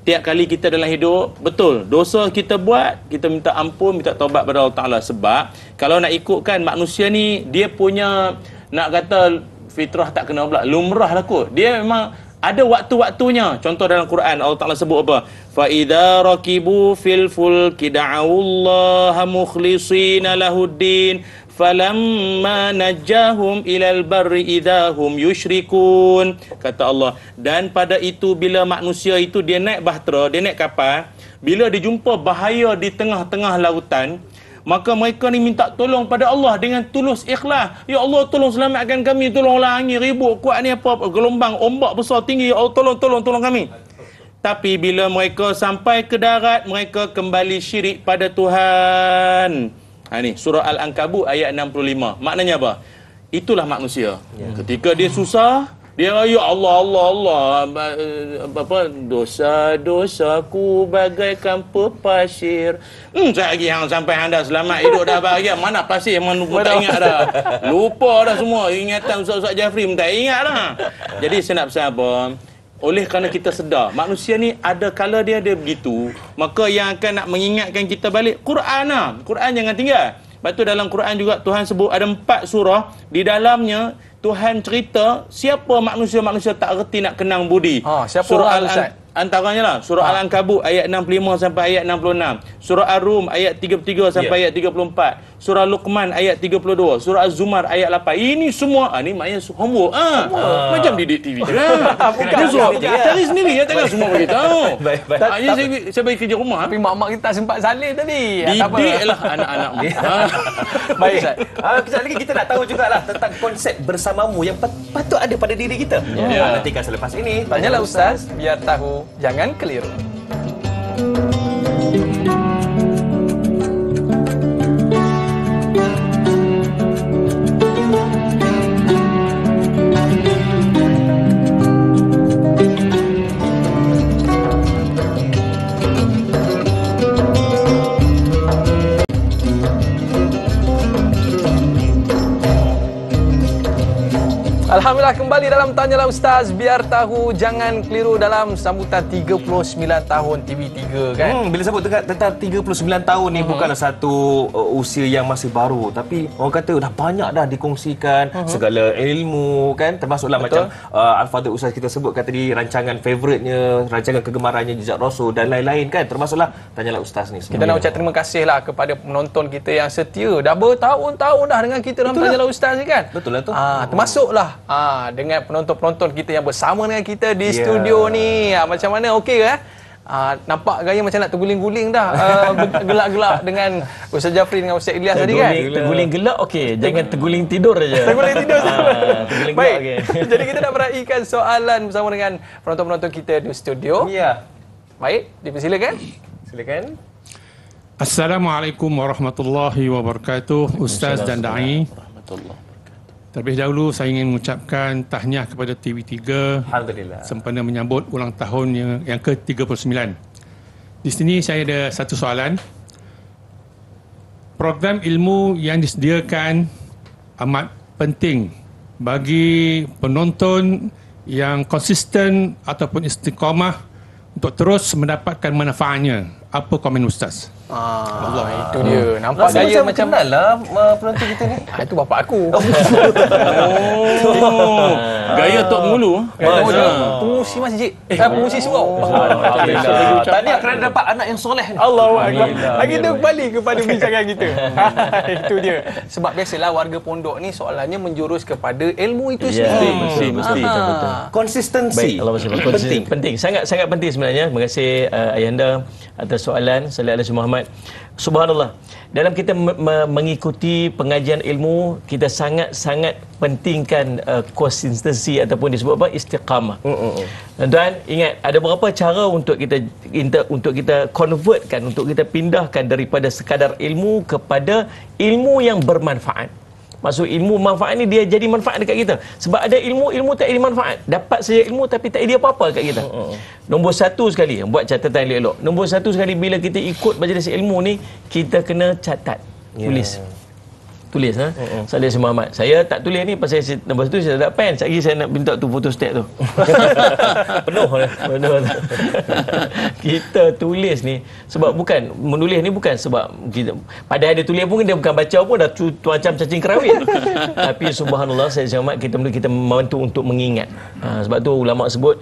Tiap kali kita dalam hidup, betul, dosa kita buat, kita minta ampun, minta taubat pada Allah Ta'ala. Sebab, kalau nak ikutkan manusia ni, dia punya, nak kata fitrah tak kena pula, lumrah lah kot. Dia memang ada waktu-waktunya. Contoh dalam Quran, Allah Ta'ala sebut apa? فَإِذَا رَكِبُوا فِي الْفُلْكِ دَعَوُوا اللَّهَ مُخْلِصِينَ لَهُ الدِّينَ falamma najahum ilal barri idahum yushrikun. Kata Allah, dan pada itu bila manusia itu dia naik bahtera, dia naik kapal, bila dia jumpa bahaya di tengah-tengah lautan, maka mereka ni minta tolong pada Allah dengan tulus ikhlas. Ya Allah, tolong selamatkan kami, tolonglah angin ribut kuat ni apa gelombang ombak besar tinggi, ya Allah tolong kami. Tapi bila mereka sampai ke darat, mereka kembali syirik pada Tuhan. Ni surah Al-Ankabut ayat 65. Maknanya apa? Itulah manusia. Ketika dia susah, dia ya Allah dosa-dosaku bagaikan pepasir. Saya lagi yang sampai anda selamat hidup dah bahagia. Mana pasir yang tak ingat dah. Lupa dah semua ingatan Ustaz Jafri pun tak ingat dah. Jadi saya nak pesan apa? Oleh kerana kita sedar manusia ni ada kala dia begitu, maka yang akan nak mengingatkan kita balik Quran lah. Quran jangan tinggal. Lepas tu dalam Quran juga Tuhan sebut ada 4 surah, di dalamnya Tuhan cerita siapa manusia-manusia tak reti nak kenang budi. Siapa surah antaranya lah surah Al-Ankabut ayat 65 sampai ayat 66, surah Ar-Rum ayat 33 sampai ayat 34, surah Luqman ayat 32, surah Az-Zumar ayat 8. Ini semua ni maknanya homework macam didik TV je kan. Bukan cari sendiri ya, takkan semua bagi tahu. Saya bagi kerja rumah. Tapi mak-mak kita tak sempat salin tadi. Didiklah anak-anak. Baik Ustaz. Kejap lagi kita nak tahu jugalah tentang konsep bersamamu yang patut ada pada diri kita. Nantikan selepas ini. Tanyalah Ustaz, biar tahu, jangan keliru. Alhamdulillah, kembali dalam Tanyalah Ustaz, biar tahu jangan keliru dalam sambutan 39 tahun TV3 kan. Bila sebut tentang 39 tahun ni bukanlah satu usia yang masih baru, tapi orang kata dah banyak dah dikongsikan segala ilmu kan, termasuklah macam Al-Fadhil Ustaz kita sebutkan tadi rancangan favoritnya, rancangan kegemarannya Jejak Rasul dan lain-lain kan, termasuklah Tanyalah Ustaz ni. Kita nak ucap terima kasihlah kepada penonton kita yang setia dah bertahun-tahun dah dengan kita dalam Tanyalah Ustaz ni kan. Betul lah tu. Termasuklah dengan penonton-penonton kita yang bersama dengan kita di studio ni. Macam mana, okey ke? Nampak gaya macam nak terguling-guling dah. Gelak-gelak dengan Ustaz Jafri dengan Ustaz Ilyas tadi kan. Terguling gelak okey, jangan terguling tidur aja. Terguling tidur. Terguling baik. Okay. Jadi kita nak meraihkan soalan bersama dengan penonton-penonton kita di studio. Ya. Baik, dipersilakan. Silakan. Assalamualaikum warahmatullahi wabarakatuh. Ustaz dan Da'i. Terlebih dahulu saya ingin mengucapkan tahniah kepada TV3 Alhamdulillah. sempena menyambut ulang tahun yang ke-39. Di sini saya ada satu soalan. Program ilmu yang disediakan amat penting bagi penonton yang konsisten ataupun istiqamah untuk terus mendapatkan manfaatnya. Apa komen Ustaz? Allah, itu dia. Nampak Rasa gaya macam macam kenal lah penonton kita ni. itu bapak aku. Gaya Tok Mulu. Pengusi masjid. Pengusi surau. Alhamdulillah. Tahniah kerana dapat anak yang soleh ni. Allahu Akbar. Kita kembali kepada bincangan kita. Itu dia. Sebab biasalah warga pondok ni soalannya menjurus kepada ilmu itu sendiri. Mesti. Konsistensi. Baik, Allah masih penting. Sangat penting sebenarnya. Terima kasih Ayanda atas soalan. Sallallahu alaihi Muhammad. Subhanallah. Dalam kita mengikuti pengajian ilmu, kita sangat pentingkan konsistensi ataupun disebut apa? Istiqamah. Tuan-tuan, ingat ada beberapa cara untuk kita convertkan, untuk kita pindahkan daripada sekadar ilmu kepada ilmu yang bermanfaat. Maksud ilmu manfaat ni dia jadi manfaat dekat kita. Sebab ada ilmu tak ada manfaat. Dapat saja ilmu tapi tak ada apa-apa dekat kita. Nombor satu sekali, buat catatan elok-elok. Nombor satu sekali bila kita ikut majlis ilmu ni, kita kena catat, tulis Salih Muhammad. Saya tak tulis ni pasal nombor satu saya tak ada pen. Sekejap lagi saya nak minta tu photostat tu. Penuh. Kita tulis ni sebab bukan menulis ni bukan sebab kita padahal dia tulis pun dia bukan baca pun dah macam cacing kerawit. Tapi subhanallah saya Muhammad kita membantu untuk mengingat. Sebab tu ulama sebut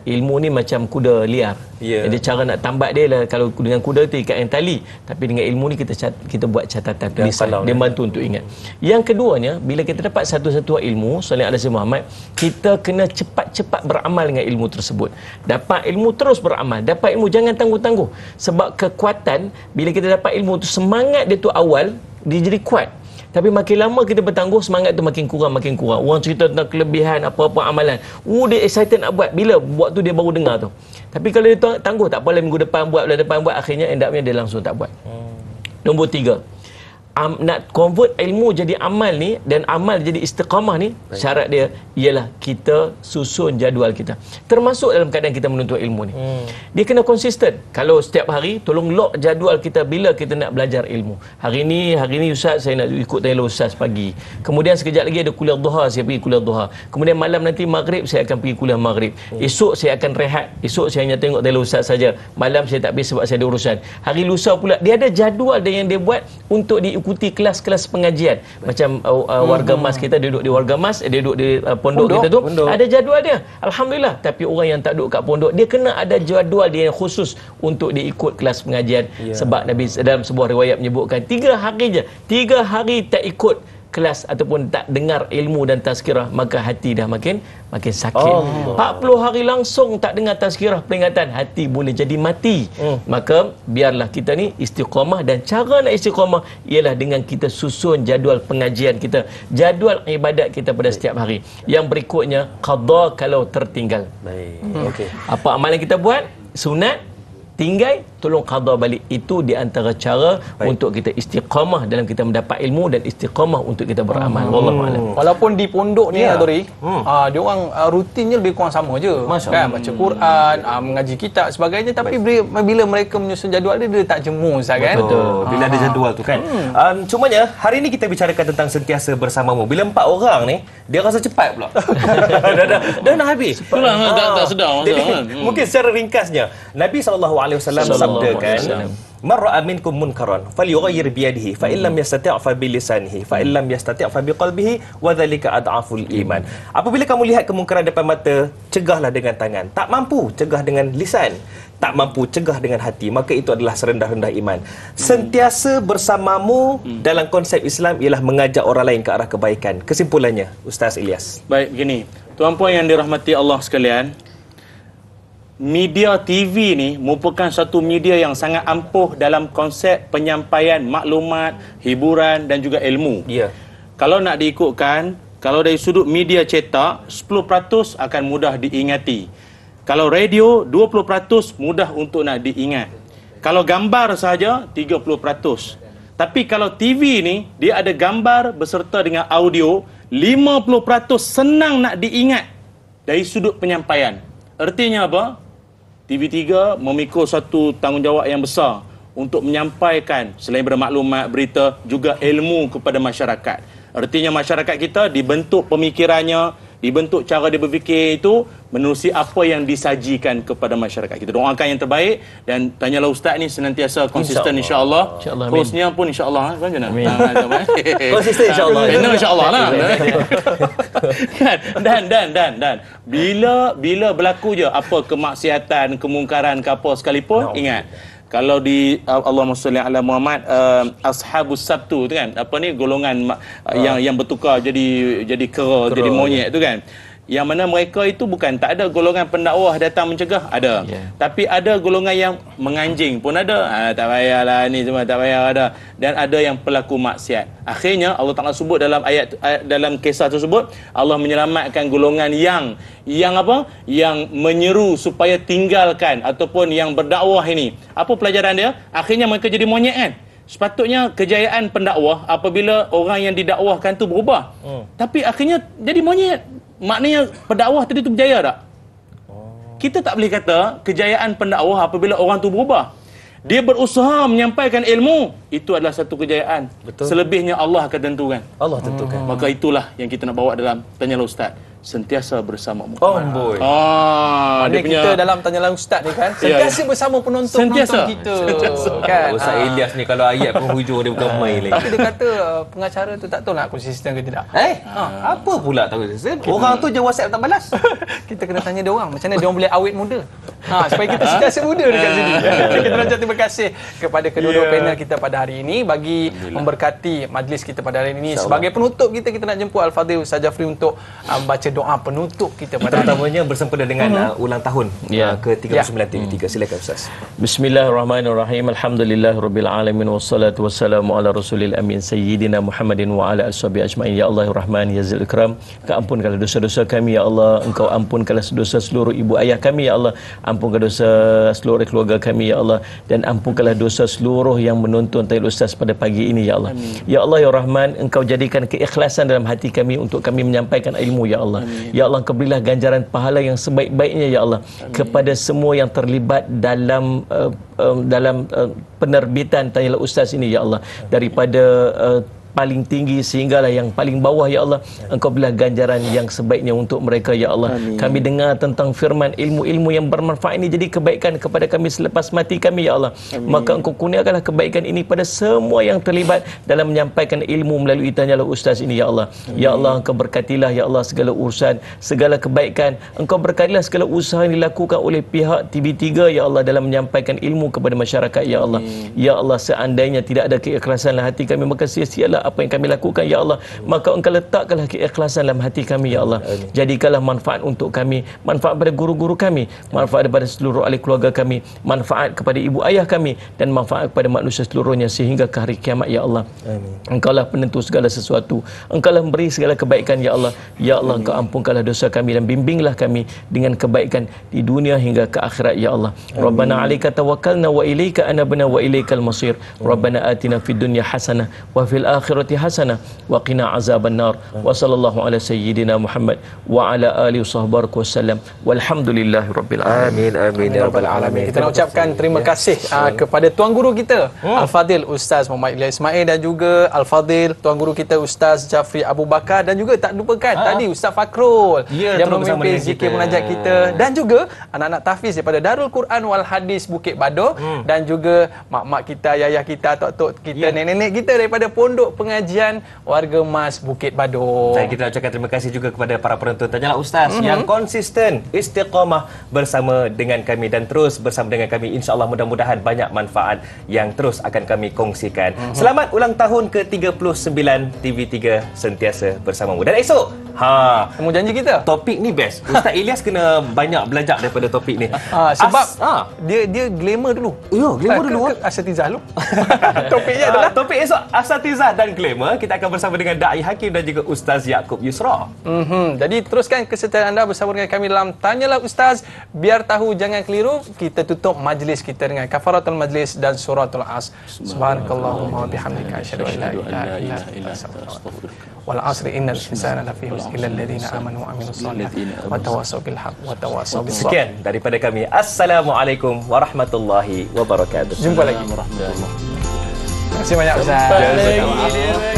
ilmu ni macam kuda liar. Jadi cara nak tambat dia lah, kalau dengan kuda tu ikat yang tali, tapi dengan ilmu ni kita buat catatan tulisan. Dia bantu untuk ingat. Yang keduanya, bila kita dapat satu-satu ilmu, sallallahu alaihi Muhammad, kita kena cepat-cepat beramal dengan ilmu tersebut. Dapat ilmu terus beramal. Dapat ilmu jangan tangguh-tangguh. Sebab kekuatan bila kita dapat ilmu tu, semangat dia tu awal dia jadi kuat. Tapi makin lama kita bertangguh, semangat tu makin kurang. Orang cerita tentang kelebihan apa-apa amalan. Dia excited nak buat. Bila buat tu dia baru dengar tu. Tapi kalau dia tangguh, tak apalah minggu depan buat, bulan depan buat, akhirnya end up-nya dia langsung tak buat. Nombor 3. Nak convert ilmu jadi amal ni dan amal jadi istiqamah ni, syarat dia ialah kita susun jadual kita, termasuk dalam keadaan kita menuntut ilmu ni. Dia kena konsisten. Kalau setiap hari tolong lock jadual kita bila kita nak belajar ilmu. Hari ni Ustaz saya nak ikut tanya Ustaz pagi, kemudian sekejap lagi ada kuliah duha, saya pergi kuliah duha, kemudian malam nanti maghrib saya akan pergi kuliah maghrib, esok saya akan rehat, esok saya hanya tengok tanya Ustaz saja, malam saya tak pergi sebab saya ada urusan, hari lusa pula dia ada jadual dia yang dia buat untuk diikuti kelas-kelas pengajian. Macam warga mas kita duduk di warga mas, dia duduk di pondok kita tu, ada jadual dia. Alhamdulillah. Tapi orang yang tak duduk kat pondok, dia kena ada jadual dia yang khusus untuk dia ikut kelas pengajian. Sebab Nabi dalam sebuah riwayat menyebutkan 3 hari tak ikut kelas ataupun tak dengar ilmu dan tazkirah, maka hati dah makin sakit. 40 hari langsung tak dengar tazkirah peringatan, hati boleh jadi mati. Maka biarlah kita ni istiqamah, dan cara nak istiqamah ialah dengan kita susun jadual pengajian kita, jadual ibadat kita pada setiap hari. Yang berikutnya, qada kalau tertinggal. Apa amalan kita buat, sunat tinggal, tolong qada balik. Itu di antara cara untuk kita istiqamah dalam kita mendapat ilmu dan istiqamah untuk kita beramal. Wallahu a'lam. Walaupun di pondok ni Dori, dia orang rutinnya lebih kurang sama je. Kan baca Quran, mengaji kitab sebagainya, tapi bila mereka menyusun jadual dia tak jemu Ustaz kan. Betul. Bila ada jadual tu kan. Cumanya hari ni kita bicarakan tentang sentiasa bersamamu. Bila 4 orang ni, dia rasa cepat pula. dah nak habis. Itulah tak sedar. Mungkin secara ringkasnya, Nabi SAW sabdakan, man ra'a minkum munkaran falyughayyir bi yadihi fa in lam yastati' fa bi lisanihi fa in lam yastati' fa bi qalbihi wa dhalika ad'aful iman. Apabila kamu lihat kemungkaran depan mata, cegahlah dengan tangan. Tak mampu, cegah dengan lisan. Tak mampu, cegah dengan hati. Maka itu adalah serendah-rendah iman. Sentiasa bersamamu dalam konsep Islam ialah mengajak orang lain ke arah kebaikan. Kesimpulannya, Ustaz Ilyas. Baik, begini. Tuan-puan yang dirahmati Allah sekalian, media TV ni merupakan satu media yang sangat ampuh dalam konsep penyampaian maklumat, hiburan dan juga ilmu. Kalau nak diikutkan, kalau dari sudut media cetak, 10% akan mudah diingati. Kalau radio, 20% mudah untuk nak diingat. Kalau gambar saja, 30%. Tapi kalau TV ni, dia ada gambar beserta dengan audio, 50% senang nak diingat dari sudut penyampaian. Artinya apa? TV3 memikul satu tanggungjawab yang besar untuk menyampaikan selain bermaklumat, berita, juga ilmu kepada masyarakat. Artinya masyarakat kita dibentuk pemikirannya, dibentuk cara dia berfikir itu menerusi apa yang disajikan kepada masyarakat. Kita doakan yang terbaik dan tanyalah Ustaz ni senantiasa konsisten insya-Allah. Hostnya pun insya-Allah kan macam mana? Konsisten insya-Allah. Insya-Allah lah. Dan bila berlaku je apa kemaksiatan, kemungkaran ke apa sekalipun, ingat kalau di Allahumma shalli ala Muhammad, ashabus sabtu tu kan, apa ni, golongan yang bertukar jadi kera, jadi monyet tu kan, yang mana mereka itu bukan tak ada golongan pendakwah datang mencegah, ada, tapi ada golongan yang menganjing pun ada. Tak payahlah ni semua, tak payah ada. Dan ada yang pelaku maksiat. Akhirnya Allah Taala sebut dalam ayat, dalam kisah tersebut, Allah menyelamatkan golongan yang apa? Yang menyeru supaya tinggalkan ataupun yang berdakwah ini. Apa pelajaran dia? Akhirnya mereka jadi monyet kan. Sepatutnya kejayaan pendakwah apabila orang yang didakwahkan tu berubah. Tapi akhirnya jadi monyet. Maknanya pendakwah tadi tu berjaya tak? Kita tak boleh kata kejayaan pendakwah apabila orang tu berubah. Dia berusaha menyampaikan ilmu, itu adalah satu kejayaan. Betul. Selebihnya Allah akan tentukan. Allah tentukan. Maka itulah yang kita nak bawa dalam Tanyalah Ustaz. Sentiasa bersama boy. Dia punya kita dalam Tanyalah Ustaz ni kan sentiasa bersama penonton kita. Kan? Ustaz Ilyas ni kalau ayat penghujung dia bukan main lagi. Tapi dia kata pengacara tu tak tahu nak konsisten ke tidak. Apa pula tak konsisten? Orang tu je WhatsApp tak balas. Kita kena tanya dia orang macam mana dia orang boleh awet muda. Supaya kita sentiasa muda dekat sini. Kita nak terima kasih kepada kedua-dua panel kita pada hari ini bagi memberkati majlis kita pada hari ini. Sebagai penutup kita nak jemput Al-Fadhil Ustaz Jafri untuk baca doa penutup kita pada terutamanya bersempena dengan ulang tahun ke-39 TV3. Silakan Ustaz. Bismillahirrahmanirrahim. Alhamdulillahirabbil alamin wassalatu wassalamu ala rasulil amin sayyidina Muhammadin wa ala ashabihi ajmain. Ya Allahur Rahman ya Zil Ikram, Engkau ampunkanlah dosa-dosa kami ya Allah. Engkau ampunkanlah dosa seluruh ibu ayah kami ya Allah. Ampunkanlah dosa seluruh keluarga kami ya Allah, dan ampunkanlah dosa seluruh yang menonton Tanyalah Ustaz pada pagi ini ya Allah. Amin. Ya Allah ya Rahman, Engkau jadikan keikhlasan dalam hati kami untuk kami menyampaikan ilmu ya Allah. Amin. Ya Allah, Engkau berilah ganjaran pahala yang sebaik-baiknya ya Allah. Amin. Kepada semua yang terlibat dalam penerbitan Tanyalah Ustaz ini ya Allah. Daripada paling tinggi sehinggalah yang paling bawah ya Allah. Engkau berilah ganjaran yang sebaiknya untuk mereka ya Allah. Amin. Kami dengar tentang firman ilmu-ilmu yang bermanfaat ini jadi kebaikan kepada kami selepas mati kami ya Allah. Amin. Maka Engkau kurniakanlah kebaikan ini pada semua yang terlibat dalam menyampaikan ilmu melalui Tanyalah Ustaz ini ya Allah. Amin. Ya Allah, Engkau berkatilah ya Allah segala urusan, segala kebaikan. Engkau berkatilah segala usaha yang dilakukan oleh pihak TV3 ya Allah dalam menyampaikan ilmu kepada masyarakat ya Allah. Amin. Ya Allah, seandainya tidak ada keikhlasan dalam hati kami, maka sia-sialah apa yang kami lakukan ya Allah. Maka Engkau letakkanlah keikhlasan dalam hati kami ya Allah. Jadikanlah manfaat untuk kami, manfaat pada guru-guru kami, manfaat kepada seluruh ahli keluarga kami, manfaat kepada ibu ayah kami, dan manfaat kepada manusia seluruhnya sehingga ke hari kiamat ya Allah. Engkaulah penentu segala sesuatu. Engkaulah memberi segala kebaikan ya Allah. Ya Allah, Engkau ampunkanlah dosa kami dan bimbinglah kami dengan kebaikan di dunia hingga ke akhirat ya Allah. Rabbana 'alaika tawakkalna wa ilaika anabna wa ilaikal masir. Rabbana atina fid dunya hasanah wa fil akhirati hasanah wa qina azaban nar. Wa sallallahu ala sayyidina Muhammad wa ala alihi wasahbihi wasallam. Walhamdulillahirabbil alamin. Amin ya rabbal alamin. Kita nak ucapkan terima kasih kepada tuan guru kita Al-Fadhil Ustaz Muhammad Ilyas Ismail, dan juga Al-Fadhil tuan guru kita Ustaz Jafri Abu Bakar, dan juga tak lupakan tadi Ustaz Fakrul yang memimpin zikir munajat kita, dan juga anak-anak tahfiz daripada Darul Quran wal Hadis Bukit Badoh, dan juga mak-mak kita, ayah kita, tok-tok kita, nenek-nenek kita daripada Pondok Pengajian Warga Mas Bukit Badoh. Dan kita ucapkan terima kasih juga kepada para penonton Tanyalah Ustaz yang konsisten, istiqamah bersama dengan kami dan terus bersama dengan kami. InsyaAllah mudah-mudahan banyak manfaat yang terus akan kami kongsikan. Selamat ulang tahun ke-39 TV3 sentiasa bersamamu. Dan esok temu janji kita. Topik ni best. Ustaz Ilyas kena banyak belajar daripada topik ni. Sebab dia glamour dulu. Ya, glamour dulu. Asatizah dulu. Topiknya adalah topik esok asatizah dan disclaimer, kita akan bersama dengan Da'i Hakim dan juga Ustaz Yaakob Yusra. Jadi teruskan kesertaan anda bersama dengan kami dalam Tanyalah Ustaz. Biar tahu jangan keliru. Kita tutup majlis kita dengan kafaratul majlis dan suratul As. Subhanakallahumma wa bihamdika asyhadu an la ilaha illa anta wal asri innal insana lafi khusr illa alladziina amanu wa amilus solihati wa tawassaw bil haqq wa tawassaw bis sabr. Sekian daripada kami. Assalamualaikum warahmatullahi wabarakatuh. Jumpa lagi. Terima kasih banyak Ustaz.